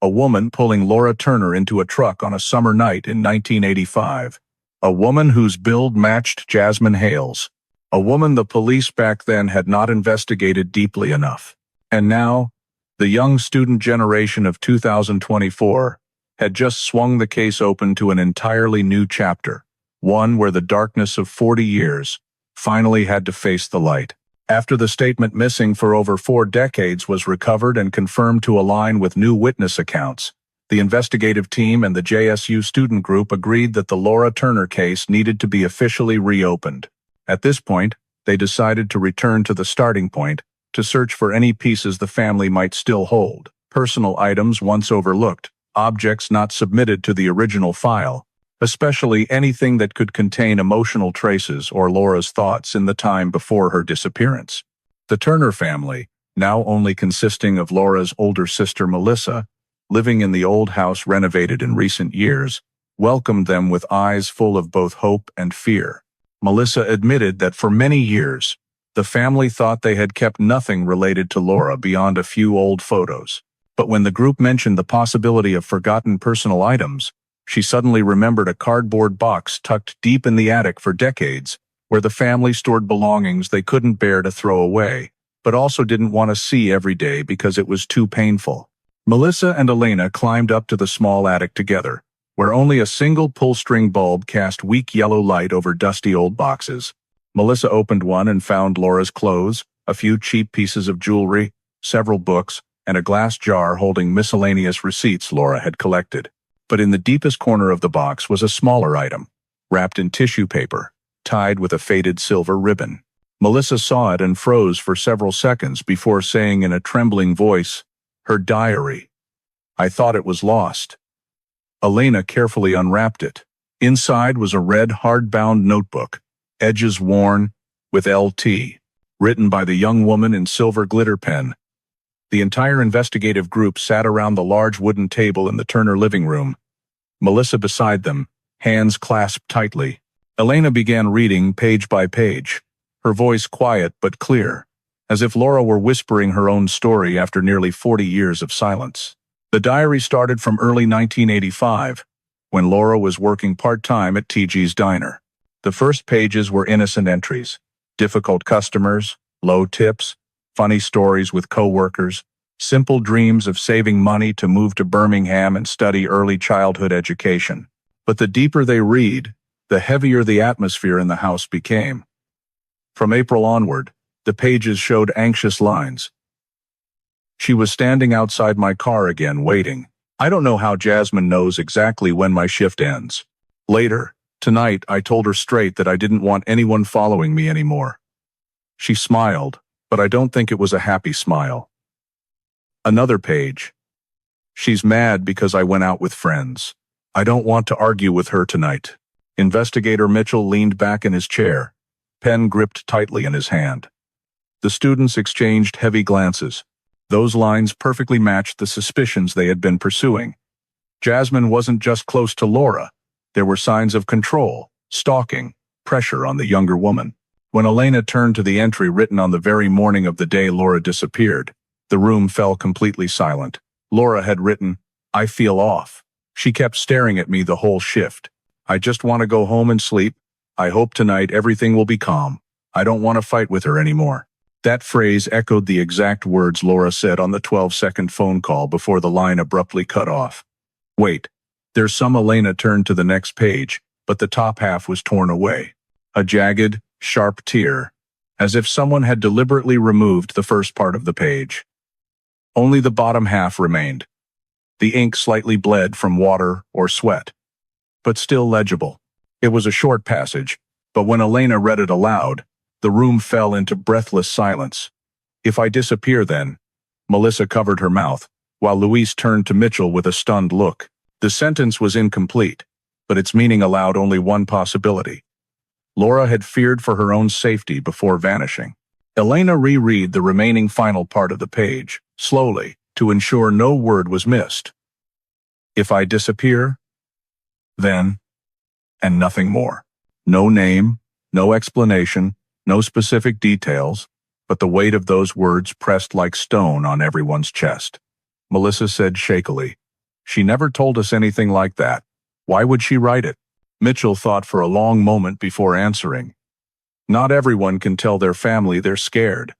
A woman pulling Laura Turner into a truck on a summer night in 1985. A woman whose build matched Jasmine Hale's. A woman the police back then had not investigated deeply enough. And now, the young student generation of 2024 had just swung the case open to an entirely new chapter, one where the darkness of 40 years finally had to face the light. After the statement missing for over 4 decades was recovered and confirmed to align with new witness accounts, the investigative team and the JSU student group agreed that the Laura Turner case needed to be officially reopened. At this point, they decided to return to the starting point to search for any pieces the family might still hold, personal items once overlooked, objects not submitted to the original file, especially anything that could contain emotional traces or Laura's thoughts in the time before her disappearance. The Turner family, now only consisting of Laura's older sister Melissa, living in the old house renovated in recent years, welcomed them with eyes full of both hope and fear. Melissa admitted that for many years, the family thought they had kept nothing related to Laura beyond a few old photos. But when the group mentioned the possibility of forgotten personal items, she suddenly remembered a cardboard box tucked deep in the attic for decades, where the family stored belongings they couldn't bear to throw away, but also didn't want to see every day because it was too painful. Melissa and Elena climbed up to the small attic together, where only a single pull-string bulb cast weak yellow light over dusty old boxes. Melissa opened one and found Laura's clothes, a few cheap pieces of jewelry, several books, and a glass jar holding miscellaneous receipts Laura had collected. But in the deepest corner of the box was a smaller item, wrapped in tissue paper, tied with a faded silver ribbon. Melissa saw it and froze for several seconds before saying in a trembling voice, "Her diary. I thought it was lost." Elena carefully unwrapped it. Inside was a red hardbound notebook, edges worn, with LT, written by the young woman in silver glitter pen. The entire investigative group sat around the large wooden table in the Turner living room, Melissa beside them, hands clasped tightly. Elena began reading page by page, her voice quiet but clear, as if Laura were whispering her own story after nearly 40 years of silence. The diary started from early 1985, when Laura was working part-time at TG's Diner. The first pages were innocent entries, difficult customers, low tips, funny stories with co-workers, simple dreams of saving money to move to Birmingham and study early childhood education. But the deeper they read, the heavier the atmosphere in the house became. From April onward, the pages showed anxious lines. "She was standing outside my car again, waiting. I don't know how Jasmine knows exactly when my shift ends. Later, tonight, I told her straight that I didn't want anyone following me anymore. She smiled, but I don't think it was a happy smile." Another page. "She's mad because I went out with friends. I don't want to argue with her tonight." Investigator Mitchell leaned back in his chair, pen gripped tightly in his hand. The students exchanged heavy glances. Those lines perfectly matched the suspicions they had been pursuing. Jasmine wasn't just close to Laura. There were signs of control, stalking, pressure on the younger woman. When Elena turned to the entry written on the very morning of the day Laura disappeared, the room fell completely silent. Laura had written, "I feel off. She kept staring at me the whole shift. I just want to go home and sleep. I hope tonight everything will be calm. I don't want to fight with her anymore." That phrase echoed the exact words Laura said on the 12-second phone call before the line abruptly cut off. Wait, there's some. Elena turned to the next page, but the top half was torn away. A jagged, sharp tear, as if someone had deliberately removed the first part of the page. Only the bottom half remained. The ink slightly bled from water or sweat, but still legible. It was a short passage, but when Elena read it aloud, the room fell into breathless silence. "If I disappear then," Melissa covered her mouth, while Louise turned to Mitchell with a stunned look. The sentence was incomplete, but its meaning allowed only one possibility. Laura had feared for her own safety before vanishing. Elena reread the remaining final part of the page, slowly, to ensure no word was missed. "If I disappear, then," and nothing more. No name, no explanation, no specific details, but the weight of those words pressed like stone on everyone's chest. Melissa said shakily, "She never told us anything like that. Why would she write it?" Mitchell thought for a long moment before answering. "Not everyone can tell their family they're scared,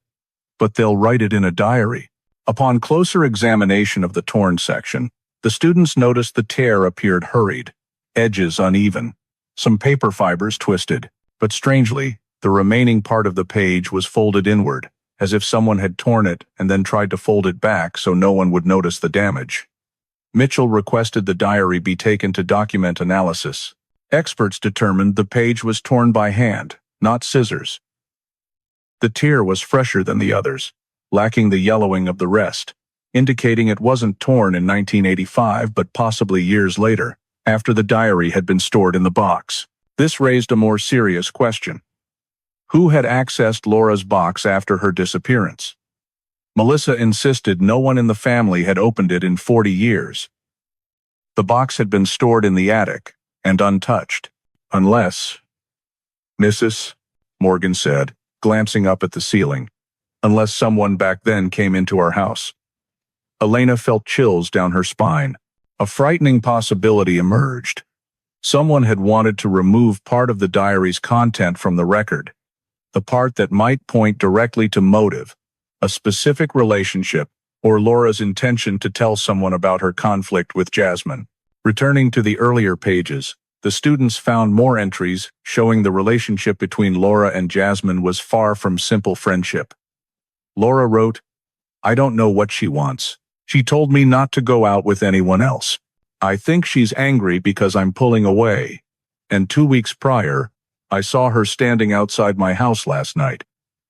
but they'll write it in a diary." Upon closer examination of the torn section, the students noticed the tear appeared hurried, edges uneven, some paper fibers twisted, but strangely, the remaining part of the page was folded inward, as if someone had torn it and then tried to fold it back so no one would notice the damage. Mitchell requested the diary be taken to document analysis. Experts determined the page was torn by hand, not scissors. The tear was fresher than the others, lacking the yellowing of the rest, indicating it wasn't torn in 1985 but possibly years later, after the diary had been stored in the box. This raised a more serious question. Who had accessed Laura's box after her disappearance? Melissa insisted no one in the family had opened it in 40 years. The box had been stored in the attic and untouched. "Unless," "Mrs." Morgan said, glancing up at the ceiling, "unless someone back then came into our house." Elena felt chills down her spine. A frightening possibility emerged. Someone had wanted to remove part of the diary's content from the record, the part that might point directly to motive, a specific relationship, or Laura's intention to tell someone about her conflict with Jasmine. Returning to the earlier pages, the students found more entries showing the relationship between Laura and Jasmine was far from simple friendship. Laura wrote, "I don't know what she wants. She told me not to go out with anyone else. I think she's angry because I'm pulling away. And 2 weeks prior, I saw her standing outside my house last night.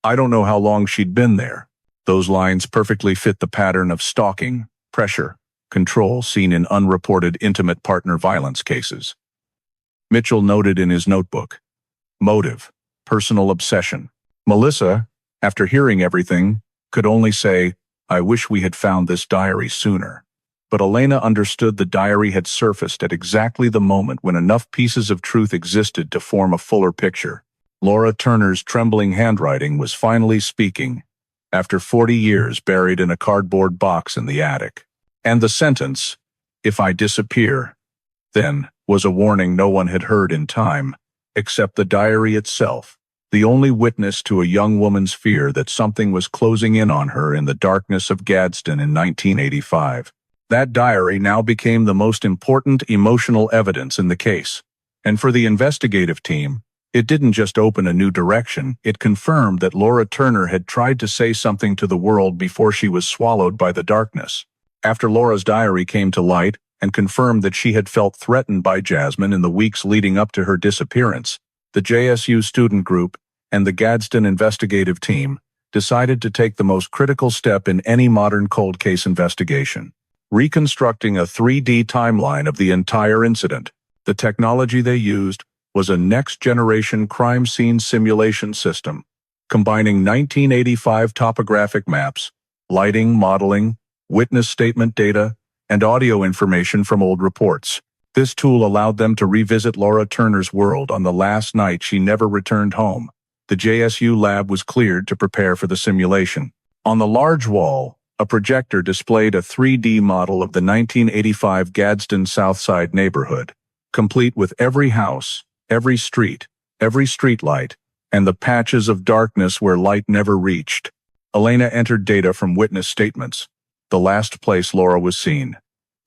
I don't know how long she'd been there." Those lines perfectly fit the pattern of stalking, pressure, control seen in unreported intimate partner violence cases. Mitchell noted in his notebook, "Motive, personal obsession." Melissa, after hearing everything, could only say, "I wish we had found this diary sooner." But Elena understood the diary had surfaced at exactly the moment when enough pieces of truth existed to form a fuller picture. Laura Turner's trembling handwriting was finally speaking, after 40 years buried in a cardboard box in the attic. And the sentence, "If I disappear, then," was a warning no one had heard in time, except the diary itself, the only witness to a young woman's fear that something was closing in on her in the darkness of Gadsden in 1985. That diary now became the most important emotional evidence in the case. And for the investigative team, it didn't just open a new direction, it confirmed that Laura Turner had tried to say something to the world before she was swallowed by the darkness. After Laura's diary came to light and confirmed that she had felt threatened by Jasmine in the weeks leading up to her disappearance, the JSU student group and the Gadsden investigative team decided to take the most critical step in any modern cold case investigation: reconstructing a 3D timeline of the entire incident. The technology they used was a next-generation crime scene simulation system, combining 1985 topographic maps, lighting, modeling, witness statement data, and audio information from old reports. This tool allowed them to revisit Laura Turner's world on the last night she never returned home. The JSU lab was cleared to prepare for the simulation. On the large wall, a projector displayed a 3D model of the 1985 Gadsden Southside neighborhood, complete with every house, every street light, and the patches of darkness where light never reached. Elena entered data from witness statements, the last place Laura was seen,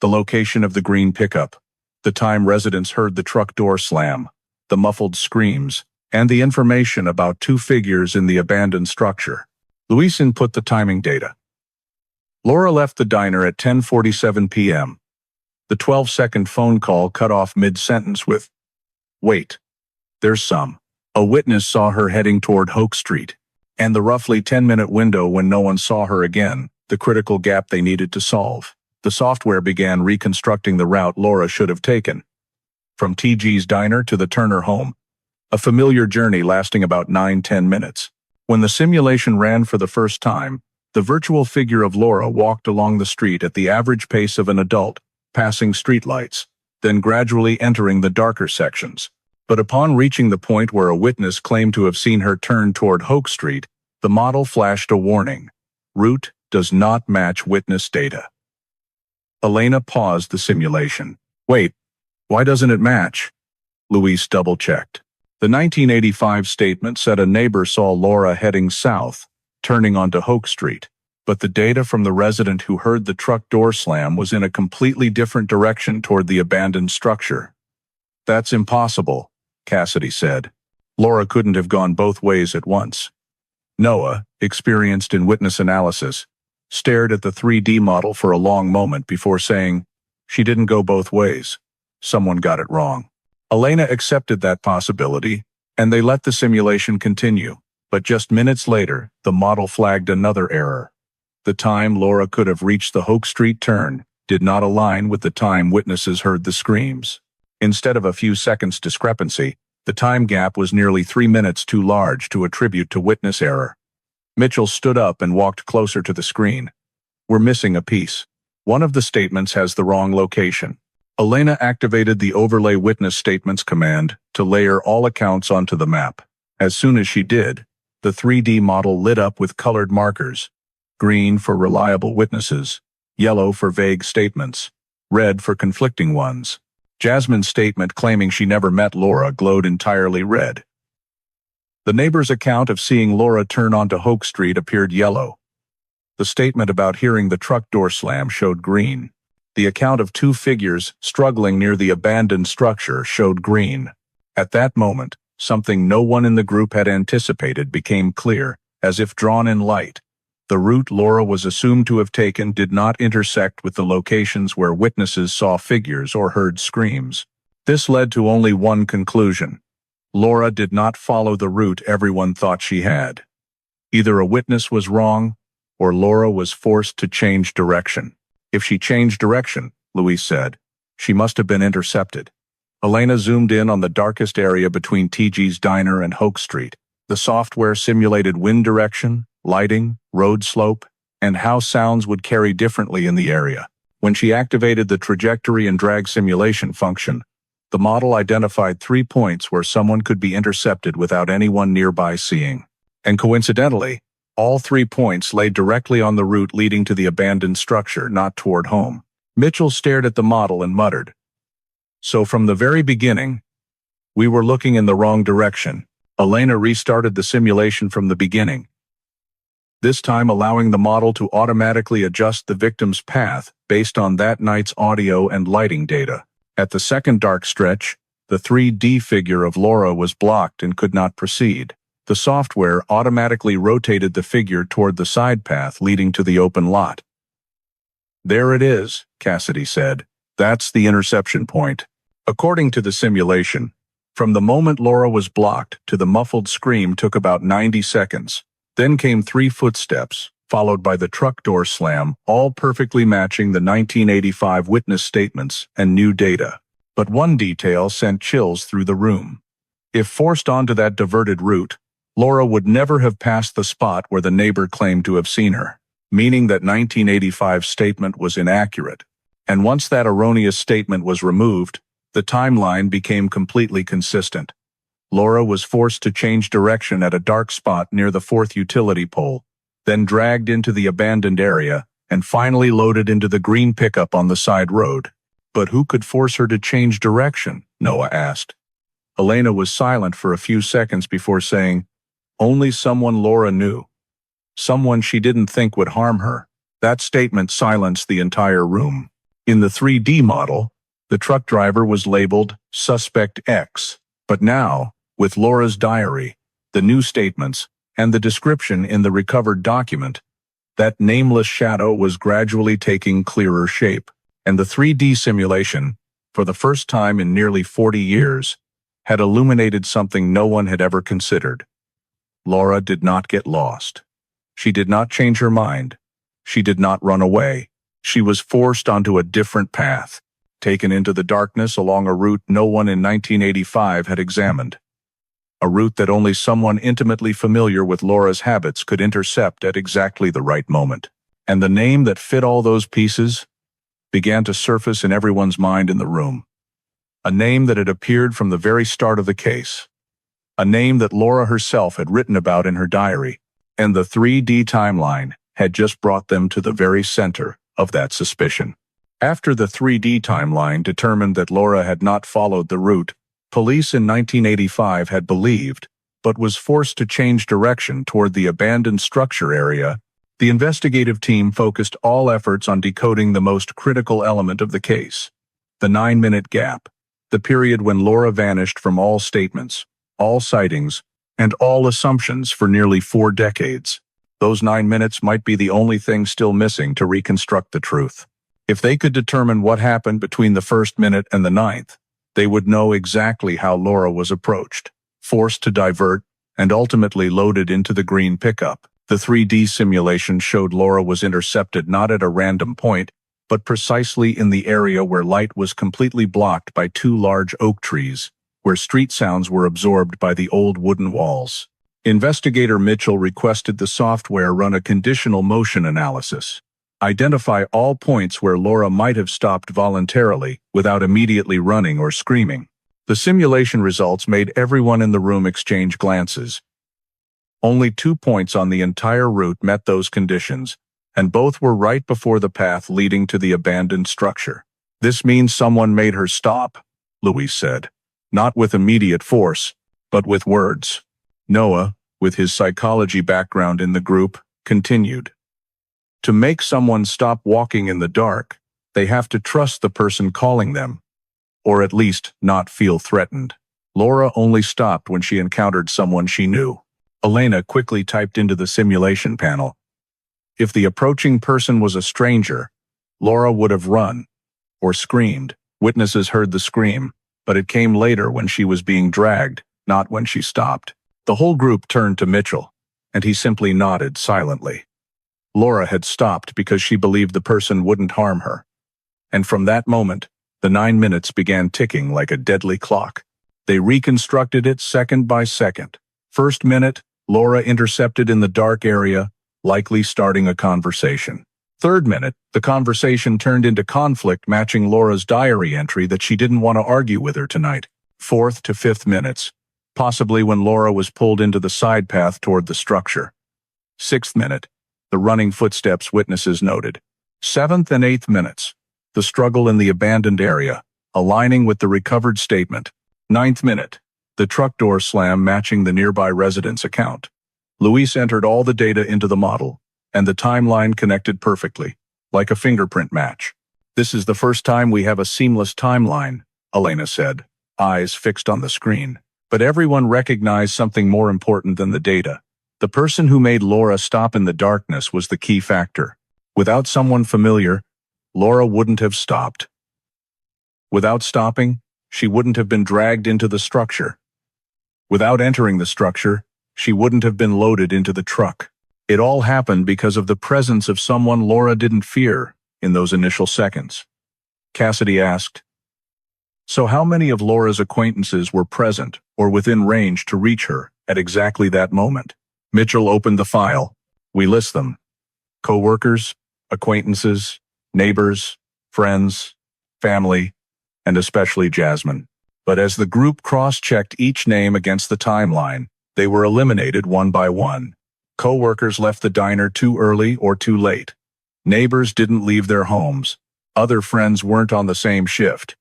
the location of the green pickup, the time residents heard the truck door slam, the muffled screams, and the information about 2 figures in the abandoned structure. Louise input the timing data. Laura left the diner at 10:47 p.m. The 12-second phone call cut off mid-sentence with, "Wait." There's some. A witness saw her heading toward Hoke Street. And the roughly 10-minute window when no one saw her again, the critical gap they needed to solve. The software began reconstructing the route Laura should have taken. From TG's diner to the Turner home. A familiar journey lasting about 9–10 minutes. When the simulation ran for the first time, the virtual figure of Laura walked along the street at the average pace of an adult, passing streetlights, then gradually entering the darker sections. But upon reaching the point where a witness claimed to have seen her turn toward Hoke Street, the model flashed a warning. Route does not match witness data. Elena paused the simulation. Wait, why doesn't it match? Luis double-checked. The 1985 statement said a neighbor saw Laura heading south, turning onto Hoke Street, but the data from the resident who heard the truck door slam was in a completely different direction toward the abandoned structure. That's impossible, Cassidy said. Laura couldn't have gone both ways at once. Noah, experienced in witness analysis, stared at the 3D model for a long moment before saying, "She didn't go both ways. Someone got it wrong." Elena accepted that possibility, and they let the simulation continue. But just minutes later, the model flagged another error. The time Laura could have reached the Hoke Street turn did not align with the time witnesses heard the screams. Instead of a few seconds discrepancy, the time gap was nearly 3 minutes too large to attribute to witness error. Mitchell stood up and walked closer to the screen. "We're missing a piece. One of the statements has the wrong location." Elena activated the Overlay Witness Statements command to layer all accounts onto the map. As soon as she did, the 3D model lit up with colored markers. Green for reliable witnesses, yellow for vague statements, red for conflicting ones. Jasmine's statement claiming she never met Laura glowed entirely red. The neighbor's account of seeing Laura turn onto Hoke Street appeared yellow. The statement about hearing the truck door slam showed green. The account of two figures struggling near the abandoned structure showed green. At that moment, something no one in the group had anticipated became clear, as if drawn in light. The route Laura was assumed to have taken did not intersect with the locations where witnesses saw figures or heard screams. This led to only one conclusion. Laura did not follow the route everyone thought she had. Either a witness was wrong, or Laura was forced to change direction. If she changed direction, Luis said, she must have been intercepted. Elena zoomed in on the darkest area between TG's diner and Hoke Street. The software simulated wind direction, lighting, road slope, and how sounds would carry differently in the area. When she activated the trajectory and drag simulation function, the model identified 3 points where someone could be intercepted without anyone nearby seeing. And coincidentally, all 3 points lay directly on the route leading to the abandoned structure, not toward home. Mitchell stared at the model and muttered, "So from the very beginning, we were looking in the wrong direction." Elena restarted the simulation from the beginning, this time allowing the model to automatically adjust the victim's path based on that night's audio and lighting data. At the second dark stretch, the 3D figure of Laura was blocked and could not proceed. The software automatically rotated the figure toward the side path leading to the open lot. "There it is," Cassidy said. "That's the interception point." According to the simulation, from the moment Laura was blocked to the muffled scream took about 90 seconds. Then came 3 footsteps, followed by the truck door slam, all perfectly matching the 1985 witness statements and new data. But one detail sent chills through the room. If forced onto that diverted route, Laura would never have passed the spot where the neighbor claimed to have seen her, meaning that 1985 statement was inaccurate. And once that erroneous statement was removed, the timeline became completely consistent. Laura was forced to change direction at a dark spot near the 4th utility pole, then dragged into the abandoned area, and finally loaded into the green pickup on the side road. But who could force her to change direction? Noah asked. Elena was silent for a few seconds before saying, "Only someone Laura knew. Someone she didn't think would harm her." That statement silenced the entire room. In the 3D model, the truck driver was labeled Suspect X. But now, with Laura's diary, the new statements, and the description in the recovered document, that nameless shadow was gradually taking clearer shape. And the 3D simulation, for the first time in nearly 40 years, had illuminated something no one had ever considered. Laura did not get lost. She did not change her mind. She did not run away. She was forced onto a different path, taken into the darkness along a route no one in 1985 had examined. A route that only someone intimately familiar with Laura's habits could intercept at exactly the right moment. And the name that fit all those pieces began to surface in everyone's mind in the room. A name that had appeared from the very start of the case. A name that Laura herself had written about in her diary, and the 3D timeline had just brought them to the very center of that suspicion. After the 3D timeline determined that Laura had not followed the route police in 1985 had believed, but was forced to change direction toward the abandoned structure area, the investigative team focused all efforts on decoding the most critical element of the case, the 9-minute gap, the period when Laura vanished from all statements, all sightings, and all assumptions for nearly 4 decades. Those 9 minutes might be the only thing still missing to reconstruct the truth. If they could determine what happened between the first minute and the 9th, they would know exactly how Laura was approached, forced to divert, and ultimately loaded into the green pickup. The 3D simulation showed Laura was intercepted not at a random point, but precisely in the area where light was completely blocked by 2 large oak trees, where street sounds were absorbed by the old wooden walls. Investigator Mitchell requested the software run a conditional motion analysis, identify all points where Laura might have stopped voluntarily without immediately running or screaming. The simulation results made everyone in the room exchange glances. Only 2 points on the entire route met those conditions, and both were right before the path leading to the abandoned structure. "This means someone made her stop," Louise said. "Not with immediate force, but with words." Noah, with his psychology background in the group, continued. "To make someone stop walking in the dark, they have to trust the person calling them, or at least not feel threatened. Laura only stopped when she encountered someone she knew." Elena quickly typed into the simulation panel. If the approaching person was a stranger, Laura would have run or screamed. Witnesses heard the scream, but it came later when she was being dragged, not when she stopped. The whole group turned to Mitchell, and he simply nodded silently. Laura had stopped because she believed the person wouldn't harm her. And from that moment, the 9 minutes began ticking like a deadly clock. They reconstructed it second by second. First minute, Laura intercepted in the dark area, likely starting a conversation. Third minute, the conversation turned into conflict matching Laura's diary entry that she didn't want to argue with her tonight. Fourth to fifth minutes, possibly when Laura was pulled into the side path toward the structure. Sixth minute, the running footsteps witnesses noted. Seventh and eighth minutes, the struggle in the abandoned area, aligning with the recovered statement. Ninth minute, the truck door slam matching the nearby resident's account. Luis entered all the data into the model, and the timeline connected perfectly, like a fingerprint match. "This is the first time we have a seamless timeline," Elena said, eyes fixed on the screen. But everyone recognized something more important than the data. The person who made Laura stop in the darkness was the key factor. Without someone familiar, Laura wouldn't have stopped. Without stopping, she wouldn't have been dragged into the structure. Without entering the structure, she wouldn't have been loaded into the truck. It all happened because of the presence of someone Laura didn't fear in those initial seconds. Cassidy asked, "So how many of Laura's acquaintances were present or within range to reach her at exactly that moment?" Mitchell opened the file. "We list them. Co-workers, acquaintances, neighbors, friends, family, and especially Jasmine. But as the group cross-checked each name against the timeline, they were eliminated one by one. Co-workers left the diner too early or too late. Neighbors didn't leave their homes. Other friends weren't on the same shift.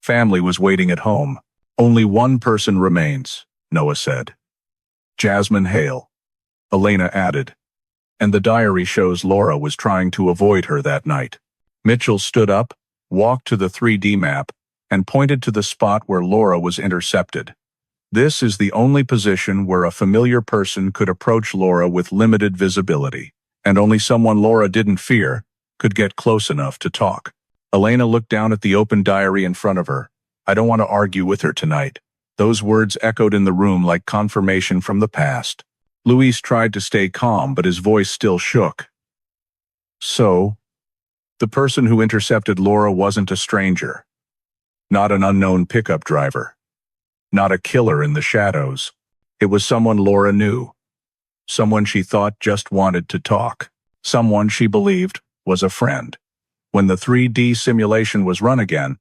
Family was waiting at home. Only one person remains," Noah said. "Jasmine Hale," Elena added. "And the diary shows Laura was trying to avoid her that night." Mitchell stood up, walked to the 3D map, and pointed to the spot where Laura was intercepted. "This is the only position where a familiar person could approach Laura with limited visibility, and only someone Laura didn't fear could get close enough to talk." Elena looked down at the open diary in front of her. "I don't want to argue with her tonight. Those words echoed in the room like confirmation from the past. Luis tried to stay calm, but his voice still shook. So, the person who intercepted Laura wasn't a stranger. Not an unknown pickup driver. Not a killer in the shadows. It was someone Laura knew. Someone she thought just wanted to talk. Someone she believed was a friend. When the 3D simulation was run again,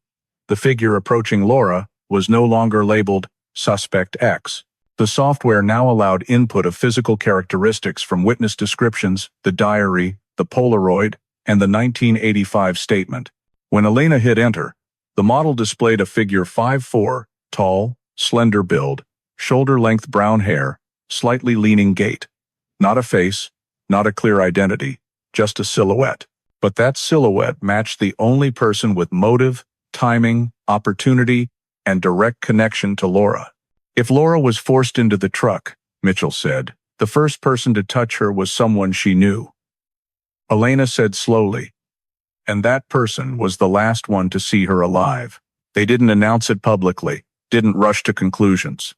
the figure approaching Laura was no longer labeled Suspect X. The software now allowed input of physical characteristics from witness descriptions, the diary, the Polaroid, and the 1985 statement. When Elena hit enter, the model displayed a figure 5'4", tall, slender build, shoulder-length brown hair, slightly leaning gait. Not a face, not a clear identity, just a silhouette. But that silhouette matched the only person with motive, timing, opportunity, and direct connection to Laura. If Laura was forced into the truck, Mitchell said, the first person to touch her was someone she knew. Elena said slowly, and that person was the last one to see her alive. They didn't announce it publicly, didn't rush to conclusions.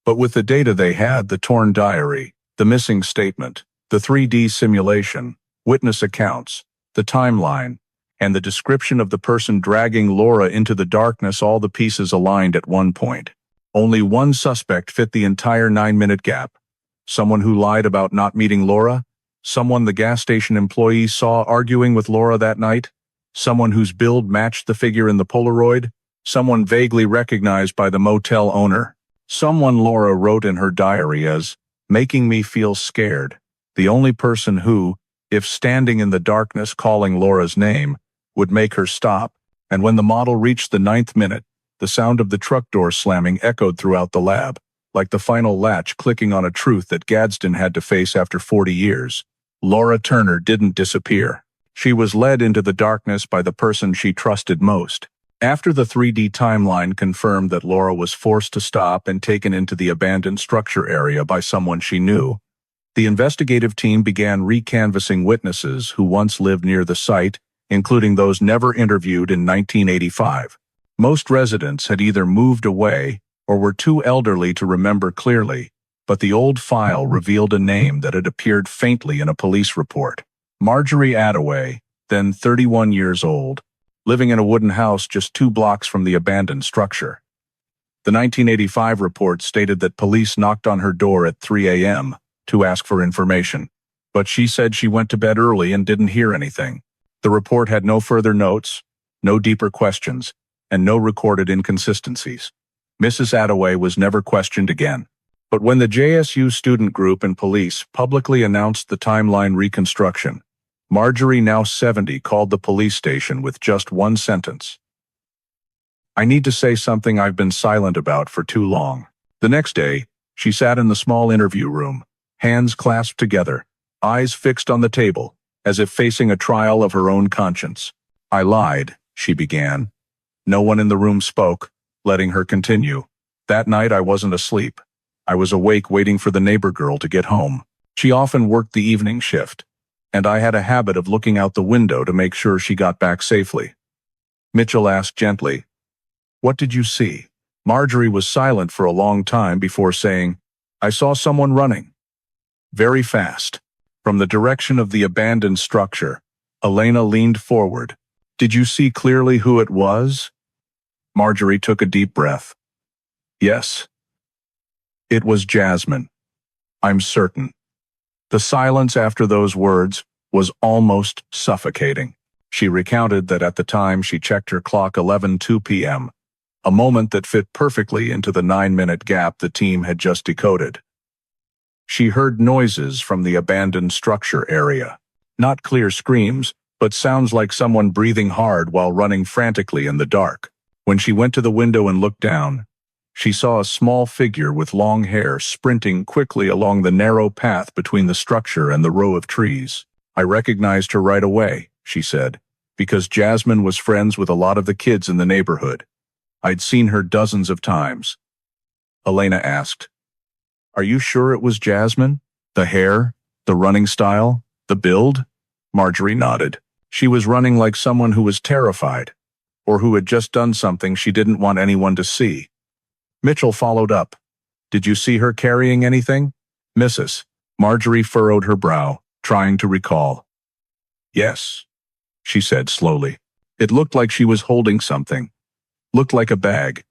But with the data they had, the torn diary, the missing statement, the 3D simulation, witness accounts, the timeline, and the description of the person dragging Laura into the darkness, all the pieces aligned at one point. Only one suspect fit the entire 9-minute gap. Someone who lied about not meeting Laura, someone the gas station employee saw arguing with Laura that night, someone whose build matched the figure in the Polaroid, someone vaguely recognized by the motel owner, someone Laura wrote in her diary as, making me feel scared, the only person who, if standing in the darkness calling Laura's name, would make her stop. And when the model reached the 9th minute, the sound of the truck door slamming echoed throughout the lab, like the final latch clicking on a truth that Gadsden had to face after 40 years. Laura Turner didn't disappear. She was led into the darkness by the person she trusted most. After the 3D timeline confirmed that Laura was forced to stop and taken into the abandoned structure area by someone she knew, the investigative team began recanvassing witnesses who once lived near the site, including those never interviewed in 1985. Most residents had either moved away or were too elderly to remember clearly, but the old file revealed a name that had appeared faintly in a police report. Marjorie Attaway, then 31 years old, living in a wooden house just 2 blocks from the abandoned structure. The 1985 report stated that police knocked on her door at 3 a.m. to ask for information, but she said she went to bed early and didn't hear anything. The report had no further notes, no deeper questions, and no recorded inconsistencies. Mrs. Attaway was never questioned again. But when the JSU student group and police publicly announced the timeline reconstruction, Marjorie, now 70, called the police station with just one sentence. I need to say something I've been silent about for too long. The next day, she sat in the small interview room, hands clasped together, eyes fixed on the table, as if facing a trial of her own conscience. I lied, she began. No one in the room spoke, letting her continue. That night I wasn't asleep. I was awake waiting for the neighbor girl to get home. She often worked the evening shift, and I had a habit of looking out the window to make sure she got back safely. Mitchell asked gently, "What did you see?" Marjorie was silent for a long time before saying, "I saw someone running. Very fast. From the direction of the abandoned structure." Elena leaned forward. "Did you see clearly who it was?" Marjorie took a deep breath. "Yes. It was Jasmine. I'm certain." The silence after those words was almost suffocating. She recounted that at the time she checked her clock 11:02 p.m., a moment that fit perfectly into the 9-minute gap the team had just decoded. She heard noises from the abandoned structure area. Not clear screams, but sounds like someone breathing hard while running frantically in the dark. When she went to the window and looked down, she saw a small figure with long hair sprinting quickly along the narrow path between the structure and the row of trees. "I recognized her right away," she said, "because Jasmine was friends with a lot of the kids in the neighborhood. I'd seen her dozens of times." Elena asked, "Are you sure it was Jasmine? The hair, the running style, the build?" Marjorie nodded. She was running like someone who was terrified, or who had just done something she didn't want anyone to see. Mitchell followed up. Did you see her carrying anything? Mrs. Marjorie furrowed her brow, trying to recall. Yes, she said slowly. It looked like she was holding something. Looked like a bag.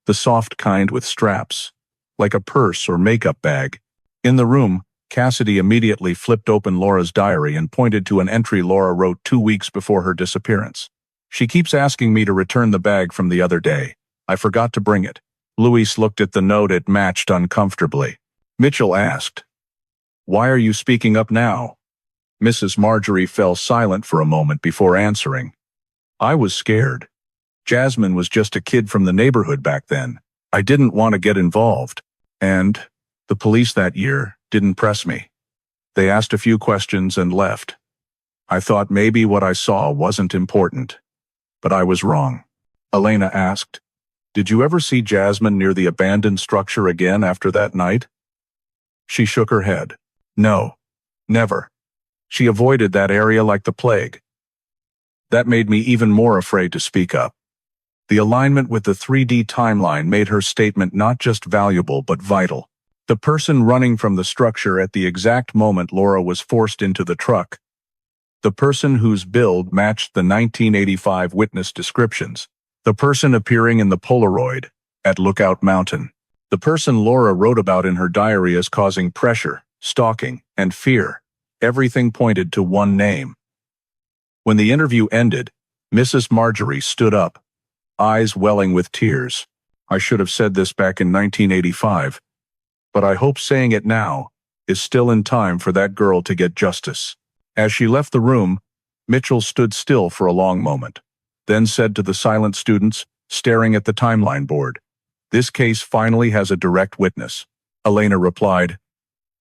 The soft kind with straps. Like a purse or makeup bag. In the room, Cassidy immediately flipped open Laura's diary and pointed to an entry Laura wrote 2 weeks before her disappearance. She keeps asking me to return the bag from the other day. I forgot to bring it. Louise looked at the note it matched uncomfortably. Mitchell asked, Why are you speaking up now? Mrs. Marjorie fell silent for a moment before answering. I was scared. Jasmine was just a kid from the neighborhood back then. I didn't want to get involved. And the police that year didn't press me. They asked a few questions and left. I thought maybe what I saw wasn't important. But I was wrong. Elena asked, Did you ever see Jasmine near the abandoned structure again after that night? She shook her head. No, never. She avoided that area like the plague. That made me even more afraid to speak up. The alignment with the 3D timeline made her statement not just valuable but vital. The person running from the structure at the exact moment Laura was forced into the truck. The person whose build matched the 1985 witness descriptions. The person appearing in the Polaroid at Lookout Mountain. The person Laura wrote about in her diary as causing pressure, stalking, and fear. Everything pointed to one name. When the interview ended, Mrs. Marjorie stood up, eyes welling with tears. I should have said this back in 1985, but I hope saying it now is still in time for that girl to get justice. As she left the room, Mitchell stood still for a long moment, then said to the silent students, staring at the timeline board, This case finally has a direct witness. Elena replied,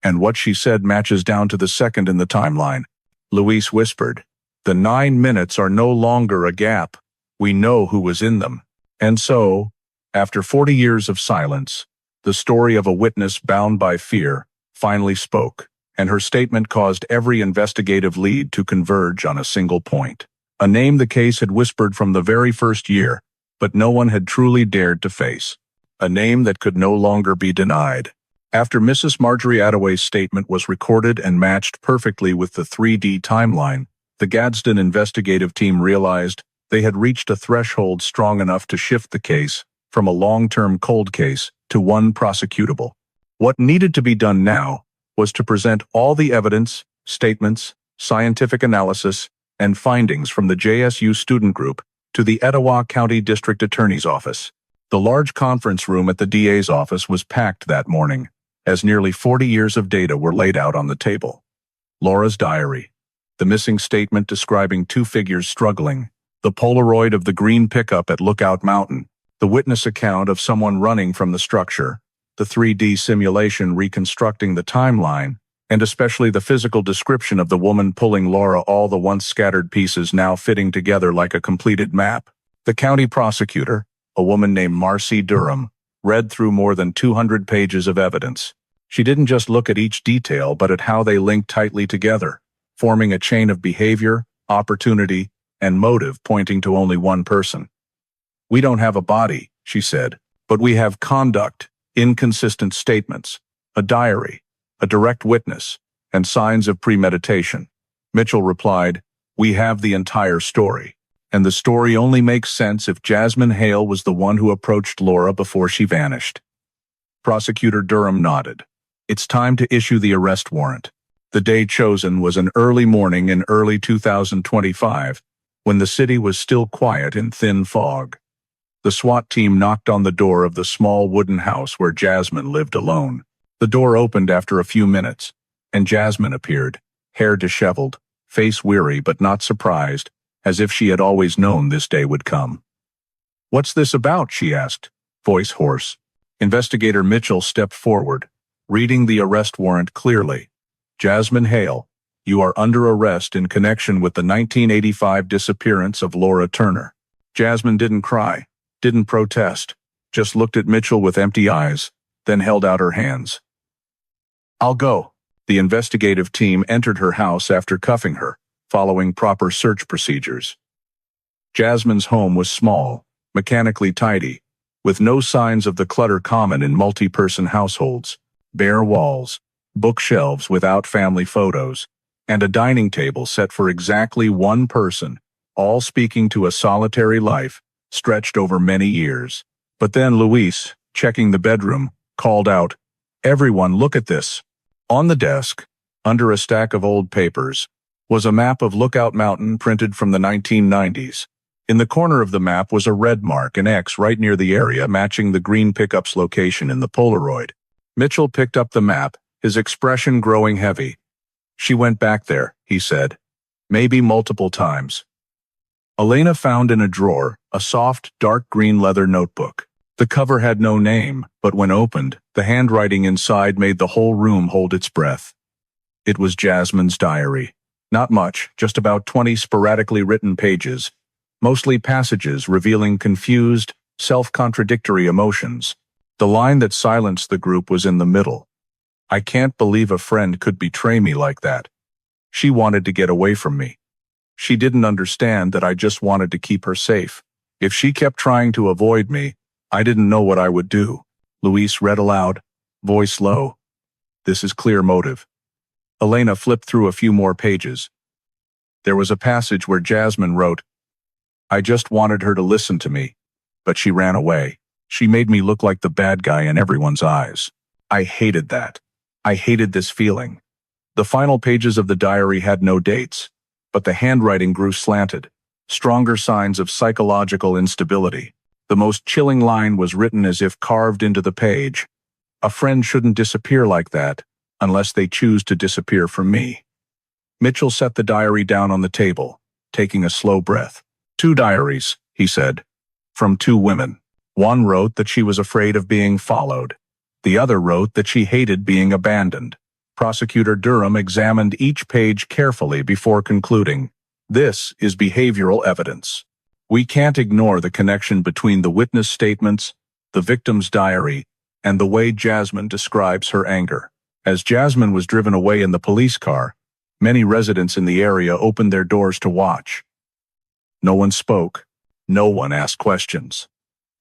And what she said matches down to the second in the timeline. Louise whispered, The 9 minutes are no longer a gap. We know who was in them. And so, after 40 years of silence, the story of a witness bound by fear finally spoke, and her statement caused every investigative lead to converge on a single point. A name the case had whispered from the very first year, but no one had truly dared to face. A name that could no longer be denied. After Mrs. Marjorie Attaway's statement was recorded and matched perfectly with the 3D timeline, the Gadsden investigative team realized they had reached a threshold strong enough to shift the case from a long-term cold case to one prosecutable. What needed to be done now was to present all the evidence, statements, scientific analysis, and findings from the JSU student group to the Etowah County District Attorney's Office. The large conference room at the DA's office was packed that morning, as nearly 40 years of data were laid out on the table. Laura's diary, the missing statement describing 2 figures struggling, the Polaroid of the green pickup at Lookout Mountain, the witness account of someone running from the structure, the 3D simulation reconstructing the timeline, and especially the physical description of the woman pulling Laura, all the once scattered pieces now fitting together like a completed map. The county prosecutor, a woman named Marcy Durham, read through more than 200 pages of evidence. She didn't just look at each detail but at how they linked tightly together, forming a chain of behavior, opportunity, and motive pointing to only one person. We don't have a body, she said, but we have conduct, inconsistent statements, a diary, a direct witness, and signs of premeditation. Mitchell replied, We have the entire story. And the story only makes sense if Jasmine Hale was the one who approached Laura before she vanished. Prosecutor Durham nodded. It's time to issue the arrest warrant. The day chosen was an early morning in early 2025, when the city was still quiet in thin fog. The SWAT team knocked on the door of the small wooden house where Jasmine lived alone. The door opened after a few minutes, and Jasmine appeared, hair disheveled, face weary but not surprised, as if she had always known this day would come. What's this about? She asked, voice hoarse. Investigator Mitchell stepped forward, reading the arrest warrant clearly. Jasmine Hale, you are under arrest in connection with the 1985 disappearance of Laura Turner. Jasmine didn't cry, didn't protest, just looked at Mitchell with empty eyes, then held out her hands. I'll go. The investigative team entered her house after cuffing her, following proper search procedures. Jasmine's home was small, mechanically tidy, with no signs of the clutter common in multi-person households. Bare walls, bookshelves without family photos, and a dining table set for exactly one person, all speaking to a solitary life stretched over many years. But then Luis, checking the bedroom, called out, "Everyone, look at this." On the desk, under a stack of old papers, was a map of Lookout Mountain printed from the 1990s. In the corner of the map was a red mark, an X right near the area matching the green pickup's location in the Polaroid. Mitchell picked up the map, his expression growing heavy. "She went back there," he said. "Maybe multiple times." Elena found in a drawer a soft, dark green leather notebook. The cover had no name, but when opened, the handwriting inside made the whole room hold its breath. It was Jasmine's diary. Not much, just about 20 sporadically written pages, mostly passages revealing confused, self-contradictory emotions. The line that silenced the group was in the middle. "I can't believe a friend could betray me like that. She wanted to get away from me. She didn't understand that I just wanted to keep her safe. If she kept trying to avoid me, I didn't know what I would do." Luis read aloud, voice low. "This is clear motive." Elena flipped through a few more pages. There was a passage where Jasmine wrote, "I just wanted her to listen to me, but she ran away. She made me look like the bad guy in everyone's eyes. I hated that. I hated this feeling." The final pages of the diary had no dates, but the handwriting grew slanted, stronger signs of psychological instability. The most chilling line was written as if carved into the page. "A friend shouldn't disappear like that, unless they choose to disappear from me." Mitchell set the diary down on the table, taking a slow breath. "Two diaries," he said, "from two women. One wrote that she was afraid of being followed. The other wrote that she hated being abandoned." Prosecutor Durham examined each page carefully before concluding, "This is behavioral evidence. We can't ignore the connection between the witness statements, the victim's diary, and the way Jasmine describes her anger." As Jasmine was driven away in the police car, many residents in the area opened their doors to watch. No one spoke. No one asked questions.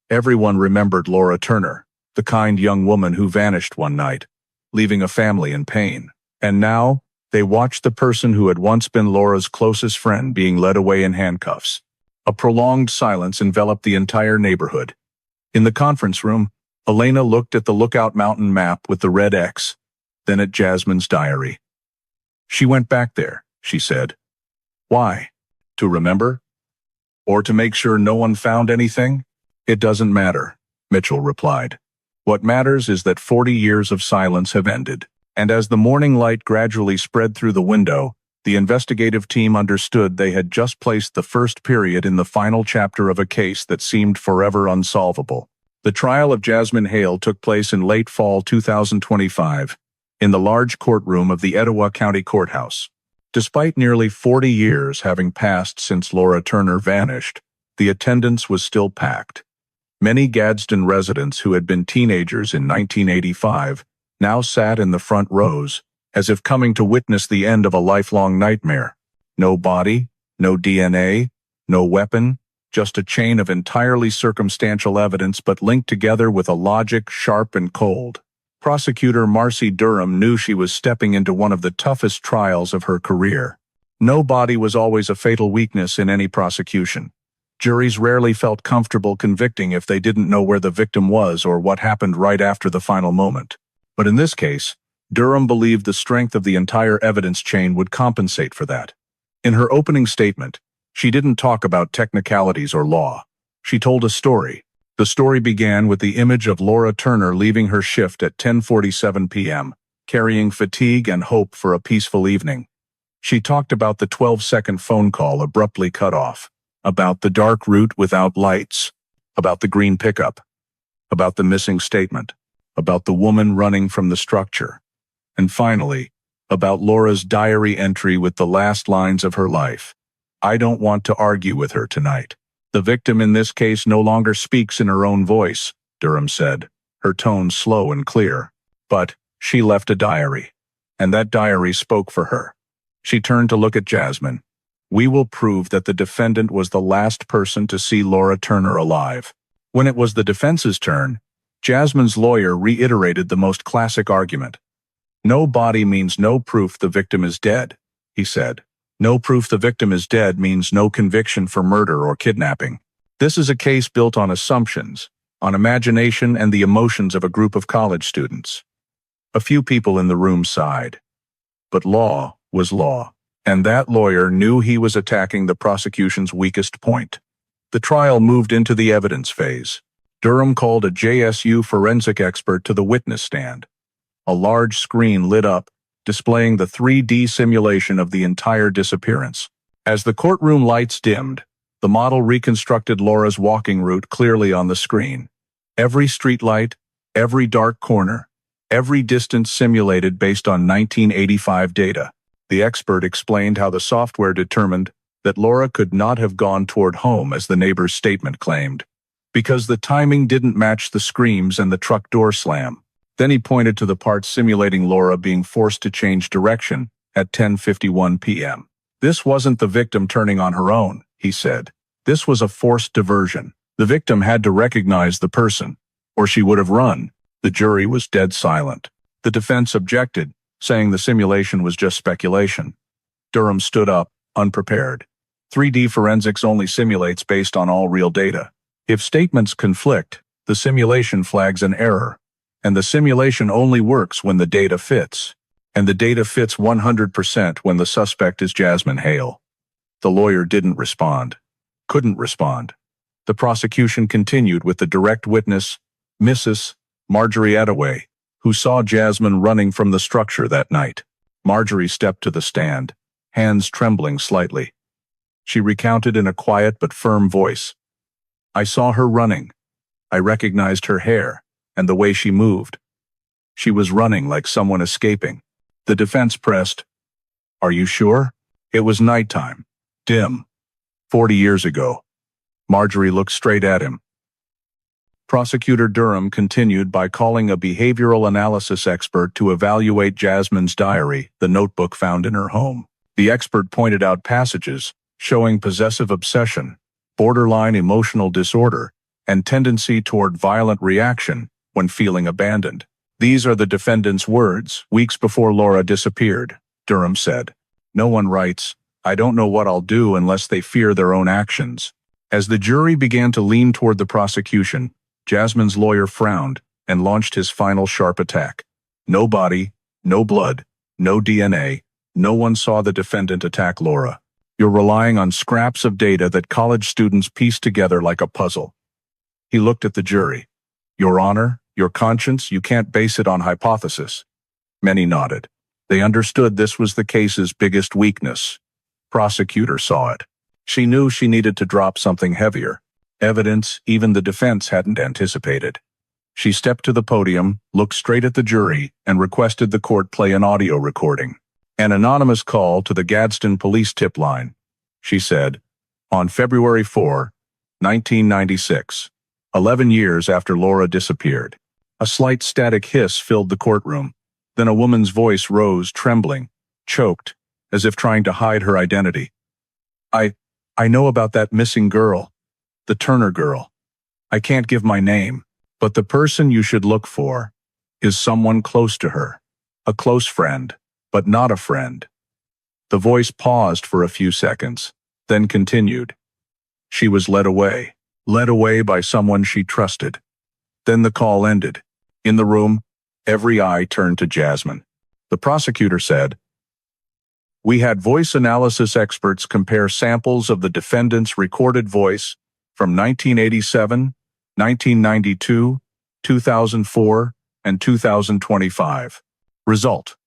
Everyone remembered Laura Turner, the kind young woman who vanished one night, leaving a family in pain. And now, they watched the person who had once been Laura's closest friend being led away in handcuffs. A prolonged silence enveloped the entire neighborhood. In the conference room, Elena looked at the Lookout Mountain map with the red X, then at Jasmine's diary. "She went back there," she said. "Why? To remember? Or to make sure no one found anything?" "It doesn't matter," Mitchell replied. "What matters is that 40 years of silence have ended." And as the morning light gradually spread through the window, the investigative team understood they had just placed the first period in the final chapter of a case that seemed forever unsolvable. The trial of Jasmine Hale took place in late fall 2025, in the large courtroom of the Etowah County Courthouse. Despite nearly 40 years having passed since Laura Turner vanished, the attendance was still packed. Many Gadsden residents who had been teenagers in 1985 now sat in the front rows, as if coming to witness the end of a lifelong nightmare. No body, no DNA, no weapon, just a chain of entirely circumstantial evidence but linked together with a logic sharp and cold. Prosecutor Marcy Durham knew she was stepping into one of the toughest trials of her career. No body was always a fatal weakness in any prosecution. Juries rarely felt comfortable convicting if they didn't know where the victim was or what happened right after the final moment. But in this case, Durham believed the strength of the entire evidence chain would compensate for that. In her opening statement, she didn't talk about technicalities or law. She told a story. The story began with the image of Laura Turner leaving her shift at 10:47 p.m., carrying fatigue and hope for a peaceful evening. She talked about the 12-second phone call abruptly cut off, about the dark route without lights, about the green pickup, about the missing statement, about the woman running from the structure, and finally, about Laura's diary entry with the last lines of her life. "I don't want to argue with her tonight. The victim in this case no longer speaks in her own voice," Durham said, her tone slow and clear. "But she left a diary, and that diary spoke for her." She turned to look at Jasmine. "We will prove that the defendant was the last person to see Laura Turner alive. When it was the defense's turn, Jasmine's lawyer reiterated the most classic argument. No body means no proof the victim is dead, he said. No proof the victim is dead means no conviction for murder or kidnapping. This is a case built on assumptions, on imagination and the emotions of a group of college students. A few people in the room sighed. But law was law, and that lawyer knew he was attacking the prosecution's weakest point. The trial moved into the evidence phase. Durham called a JSU forensic expert to the witness stand. A large screen lit up, displaying the 3D simulation of the entire disappearance. As the courtroom lights dimmed, the model reconstructed Laura's walking route clearly on the screen. Every streetlight, every dark corner, every distance simulated based on 1985 data. The expert explained how the software determined that Laura could not have gone toward home as the neighbor's statement claimed, because the timing didn't match the screams and the truck door slam. Then he pointed to the part simulating Laura being forced to change direction at 10:51 p.m. This wasn't the victim turning on her own, he said. This was a forced diversion. The victim had to recognize the person, or she would have run. The jury was dead silent. The defense objected, saying the simulation was just speculation. Durham stood up, unprepared. 3D forensics only simulates based on all real data. If statements conflict, the simulation flags an error. And the simulation only works when the data fits. And the data fits 100% when the suspect is Jasmine Hale. The lawyer didn't respond. Couldn't respond. The prosecution continued with the direct witness, Mrs. Marjorie Attaway, who saw Jasmine running from the structure that night. Marjorie stepped to the stand, hands trembling slightly. She recounted in a quiet but firm voice. I saw her running. I recognized her hair and the way she moved. She was running like someone escaping. The defense pressed. Are you sure? It was nighttime. Dim. 40 years ago. Marjorie looked straight at him. Prosecutor Durham continued by calling a behavioral analysis expert to evaluate Jasmine's diary, the notebook found in her home. The expert pointed out passages showing possessive obsession, borderline emotional disorder, and tendency toward violent reaction when feeling abandoned. These are the defendant's words, weeks before Laura disappeared, Durham said. No one writes, I don't know what I'll do unless they fear their own actions. As the jury began to lean toward the prosecution, Jasmine's lawyer frowned and launched his final sharp attack. No body, no blood, no DNA, no one saw the defendant attack Laura. You're relying on scraps of data that college students piece together like a puzzle. He looked at the jury. Your Honor, your conscience, you can't base it on hypothesis. Many nodded. They understood this was the case's biggest weakness. Prosecutor saw it. She knew she needed to drop something heavier. Evidence even the defense hadn't anticipated. She stepped to the podium, looked straight at the jury, and requested the court play an audio recording. An anonymous call to the Gadsden police tip line. She said, on February 4, 1996, 11 years after Laura disappeared. A slight static hiss filled the courtroom. Then a woman's voice rose, trembling, choked, as if trying to hide her identity. I know about that missing girl, the Turner girl. I can't give my name, but the person you should look for is someone close to her, a close friend, but not a friend. The voice paused for a few seconds, then continued. She was led away by someone she trusted. Then the call ended. In the room, every eye turned to Jasmine. The prosecutor said, we had voice analysis experts compare samples of the defendant's recorded voice from 1987, 1992, 2004, and 2025. Result.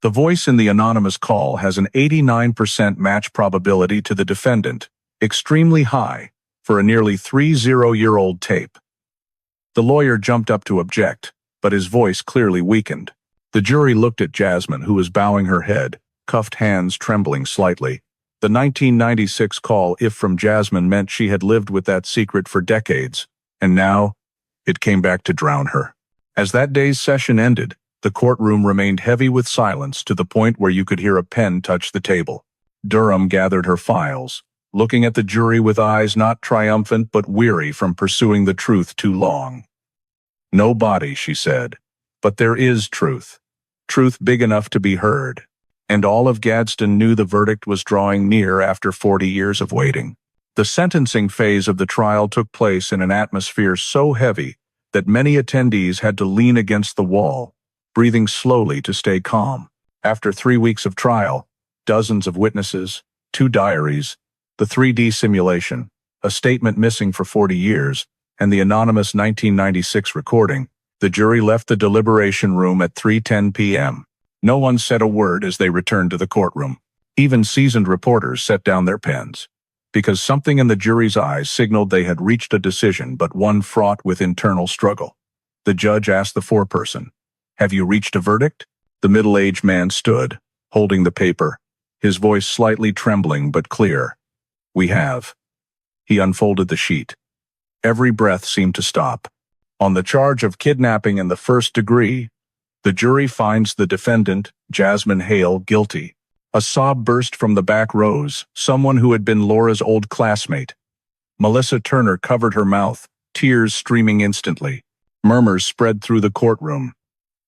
The voice in the anonymous call has an 89% match probability to the defendant, extremely high for a nearly 30-year-old tape. The lawyer jumped up to object, but his voice clearly weakened. The jury looked at Jasmine, who was bowing her head, cuffed hands trembling slightly. The 1996 call, if from Jasmine, meant she had lived with that secret for decades, and now it came back to drown her. As that day's session ended, the courtroom remained heavy with silence to the point where you could hear a pen touch the table. Durham gathered her files, looking at the jury with eyes not triumphant but weary from pursuing the truth too long. "No body," she said, "but there is truth. Truth big enough to be heard." And all of Gadsden knew the verdict was drawing near after 40 years of waiting. The sentencing phase of the trial took place in an atmosphere so heavy that many attendees had to lean against the wall, breathing slowly to stay calm. After 3 weeks of trial, dozens of witnesses, 2 diaries, the 3D simulation, a statement missing for 40 years, and the anonymous 1996 recording, the jury left the deliberation room at 3:10 p.m. No one said a word as they returned to the courtroom. Even seasoned reporters set down their pens, because something in the jury's eyes signaled they had reached a decision, but one fraught with internal struggle. The judge asked the foreperson, "Have you reached a verdict?" The middle-aged man stood, holding the paper, his voice slightly trembling but clear. "We have." He unfolded the sheet. Every breath seemed to stop. On the charge of kidnapping in the first degree, the jury finds the defendant, Jasmine Hale, guilty. A sob burst from the back rows, someone who had been Laura's old classmate. Melissa Turner covered her mouth, tears streaming instantly. Murmurs spread through the courtroom,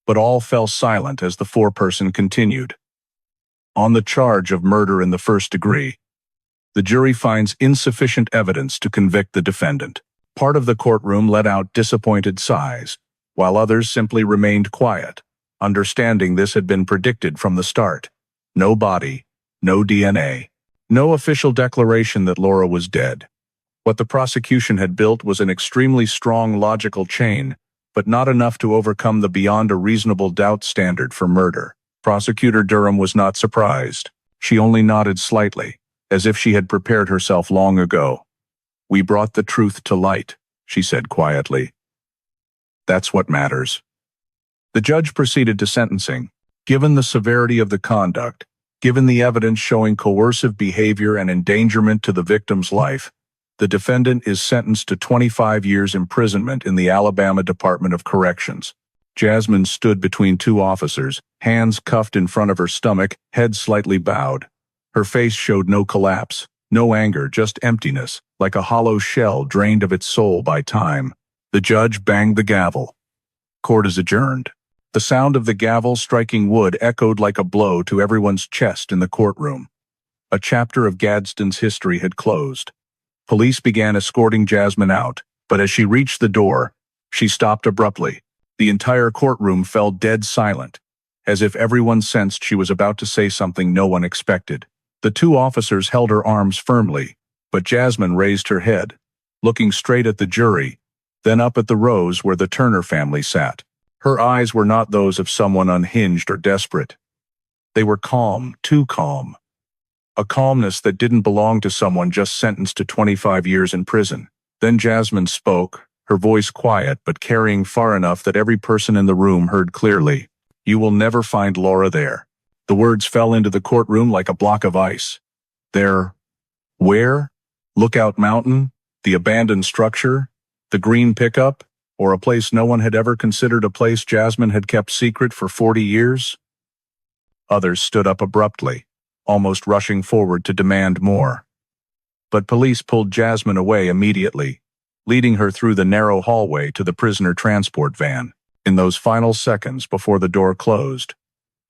but all fell silent as the foreperson continued. On the charge of murder in the first degree, the jury finds insufficient evidence to convict the defendant. Part of the courtroom let out disappointed sighs, while others simply remained quiet, understanding this had been predicted from the start. No body, no DNA, no official declaration that Laura was dead. What the prosecution had built was an extremely strong logical chain, but not enough to overcome the beyond a reasonable doubt standard for murder. Prosecutor Durham was not surprised. She only nodded slightly, as if she had prepared herself long ago. "We brought the truth to light," she said quietly. "That's what matters." The judge proceeded to sentencing. Given the severity of the conduct, given the evidence showing coercive behavior and endangerment to the victim's life, the defendant is sentenced to 25 years imprisonment in the Alabama Department of Corrections. Jasmine stood between 2 officers, hands cuffed in front of her stomach, head slightly bowed. Her face showed no collapse, no anger, just emptiness, like a hollow shell drained of its soul by time. The judge banged the gavel. "Court is adjourned." The sound of the gavel striking wood echoed like a blow to everyone's chest in the courtroom. A chapter of Gadsden's history had closed. Police began escorting Jasmine out, but as she reached the door, she stopped abruptly. The entire courtroom fell dead silent, as if everyone sensed she was about to say something no one expected. The 2 officers held her arms firmly, but Jasmine raised her head, looking straight at the jury, then up at the rows where the Turner family sat. Her eyes were not those of someone unhinged or desperate. They were calm, too calm. A calmness that didn't belong to someone just sentenced to 25 years in prison. Then Jasmine spoke, her voice quiet but carrying far enough that every person in the room heard clearly. "You will never find Laura there." The words fell into the courtroom like a block of ice. "There? Where? Lookout Mountain? The abandoned structure? The green pickup? Or a place no one had ever considered, a place Jasmine had kept secret for 40 years? Others stood up abruptly, almost rushing forward to demand more. But police pulled Jasmine away immediately, leading her through the narrow hallway to the prisoner transport van. In those final seconds before the door closed,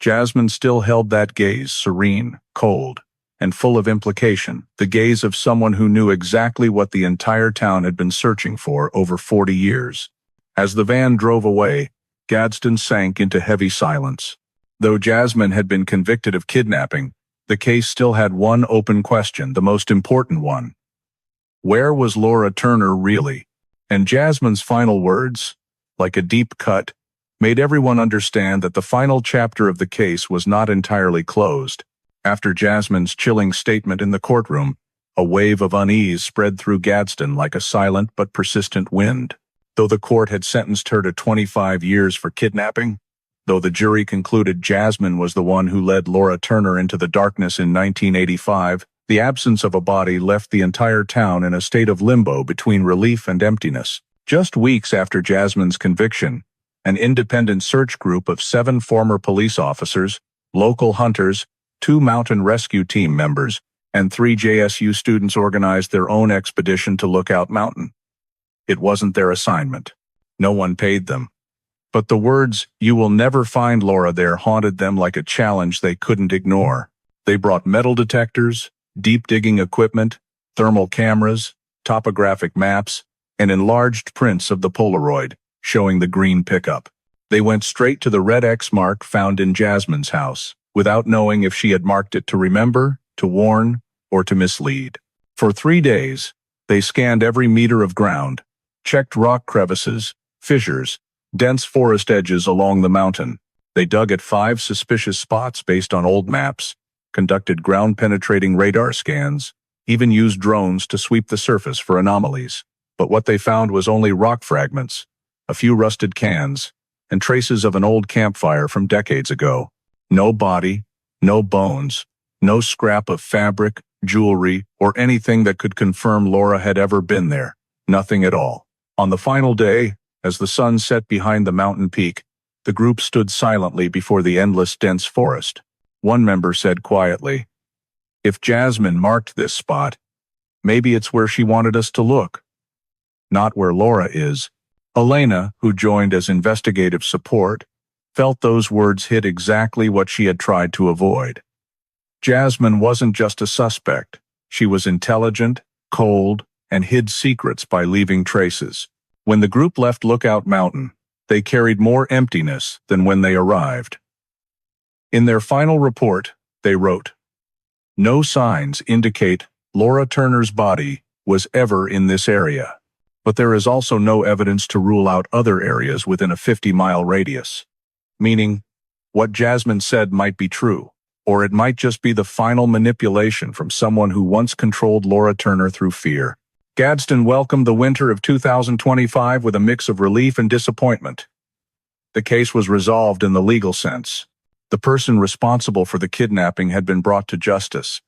Jasmine still held that gaze, serene, cold, and full of implication, the gaze of someone who knew exactly what the entire town had been searching for over 40 years. As the van drove away, Gadsden sank into heavy silence. Though Jasmine had been convicted of kidnapping, the case still had one open question, the most important one. Where was Laura Turner really? And Jasmine's final words, like a deep cut, made everyone understand that the final chapter of the case was not entirely closed. After Jasmine's chilling statement in the courtroom, a wave of unease spread through Gadsden like a silent but persistent wind. Though the court had sentenced her to 25 years for kidnapping, though the jury concluded Jasmine was the one who led Laura Turner into the darkness in 1985, the absence of a body left the entire town in a state of limbo between relief and emptiness. Just weeks after Jasmine's conviction, an independent search group of 7 former police officers, local hunters, 2 mountain rescue team members, and 3 JSU students organized their own expedition to Lookout Mountain. It wasn't their assignment. No one paid them. But the words, "You will never find Laura there," haunted them like a challenge they couldn't ignore. They brought metal detectors, deep digging equipment, thermal cameras, topographic maps, and enlarged prints of the Polaroid, showing the green pickup. They went straight to the red X mark found in Jasmine's house, without knowing if she had marked it to remember, to warn, or to mislead. For 3 days, they scanned every meter of ground, checked rock crevices, fissures, dense forest edges along the mountain. They dug at 5 suspicious spots based on old maps, conducted ground-penetrating radar scans, even used drones to sweep the surface for anomalies. But what they found was only rock fragments, a few rusted cans, and traces of an old campfire from decades ago. No body, no bones, no scrap of fabric, jewelry, or anything that could confirm Laura had ever been there. Nothing at all. On the final day, as the sun set behind the mountain peak, the group stood silently before the endless dense forest. One member said quietly, "If Jasmine marked this spot, maybe it's where she wanted us to look. Not where Laura is." Elena, who joined as investigative support, felt those words hit exactly what she had tried to avoid. Jasmine wasn't just a suspect. She was intelligent, cold, and hid secrets by leaving traces. When the group left Lookout Mountain, they carried more emptiness than when they arrived. In their final report, they wrote, "No signs indicate Laura Turner's body was ever in this area. But there is also no evidence to rule out other areas within a 50-mile radius." Meaning, what Jasmine said might be true, or it might just be the final manipulation from someone who once controlled Laura Turner through fear. Gadsden welcomed the winter of 2025 with a mix of relief and disappointment. The case was resolved in the legal sense. The person responsible for the kidnapping had been brought to justice,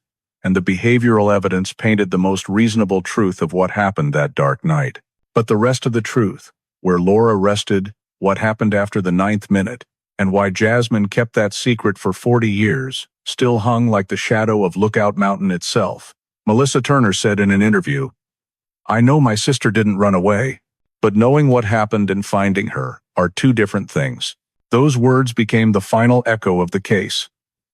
and the behavioral evidence painted the most reasonable truth of what happened that dark night. But the rest of the truth, where Laura rested, what happened after the 9th minute, and why Jasmine kept that secret for 40 years, still hung like the shadow of Lookout Mountain itself. Melissa Turner said in an interview, "I know my sister didn't run away, but knowing what happened and finding her are two different things." Those words became the final echo of the case.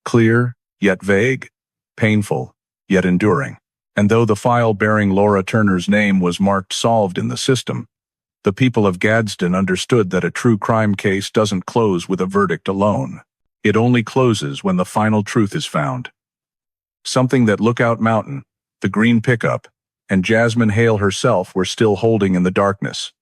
Clear, yet vague, painful, yet enduring. And though the file bearing Laura Turner's name was marked solved in the system, the people of Gadsden understood that a true crime case doesn't close with a verdict alone. It only closes when the final truth is found. Something that Lookout Mountain, the green pickup, and Jasmine Hale herself were still holding in the darkness.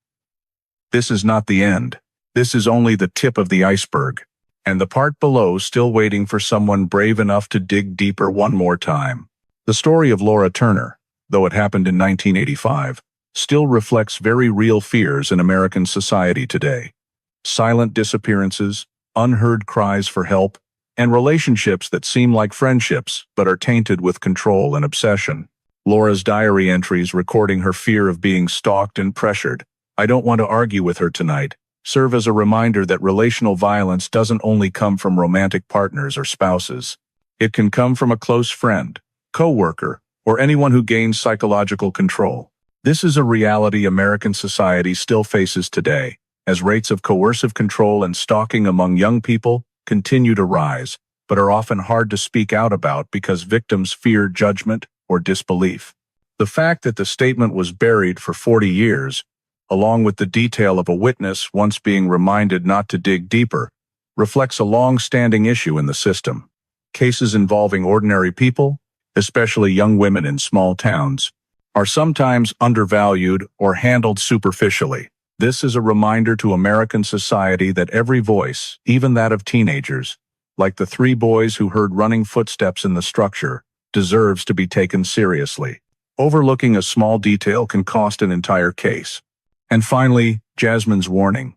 This is not the end. This is only the tip of the iceberg, and the part below still waiting for someone brave enough to dig deeper one more time. The story of Laura Turner, though it happened in 1985, still reflects very real fears in American society today. Silent disappearances, unheard cries for help, and relationships that seem like friendships but are tainted with control and obsession. Laura's diary entries recording her fear of being stalked and pressured, "I don't want to argue with her tonight," serve as a reminder that relational violence doesn't only come from romantic partners or spouses. It can come from a close friend, co-worker, or anyone who gains psychological control. This is a reality American society still faces today, as rates of coercive control and stalking among young people continue to rise, but are often hard to speak out about because victims fear judgment or disbelief. The fact that the statement was buried for 40 years, along with the detail of a witness once being reminded not to dig deeper, reflects a long-standing issue in the system. Cases involving ordinary people, especially young women in small towns, are sometimes undervalued or handled superficially. This is a reminder to American society that every voice, even that of teenagers, like the 3 boys who heard running footsteps in the structure, deserves to be taken seriously. Overlooking a small detail can cost an entire case. And finally, Jasmine's warning.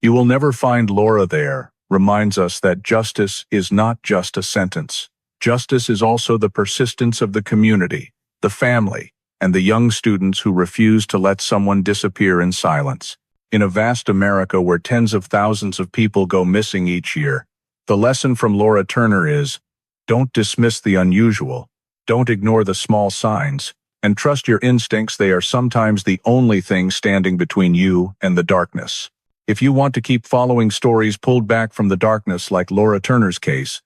"You will never find Laura there," reminds us that justice is not just a sentence. Justice is also the persistence of the community, the family, and the young students who refuse to let someone disappear in silence. In a vast America where tens of thousands of people go missing each year, the lesson from Laura Turner is, don't dismiss the unusual, Don't ignore the small signs, and trust your instincts. They are sometimes the only thing standing between you and the darkness. If you want to keep following stories pulled back from the darkness like Laura Turner's case,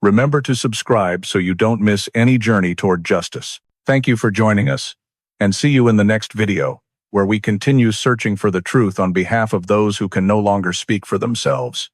remember to subscribe so you don't miss any journey toward justice. Thank you for joining us, and see you in the next video, where we continue searching for the truth on behalf of those who can no longer speak for themselves.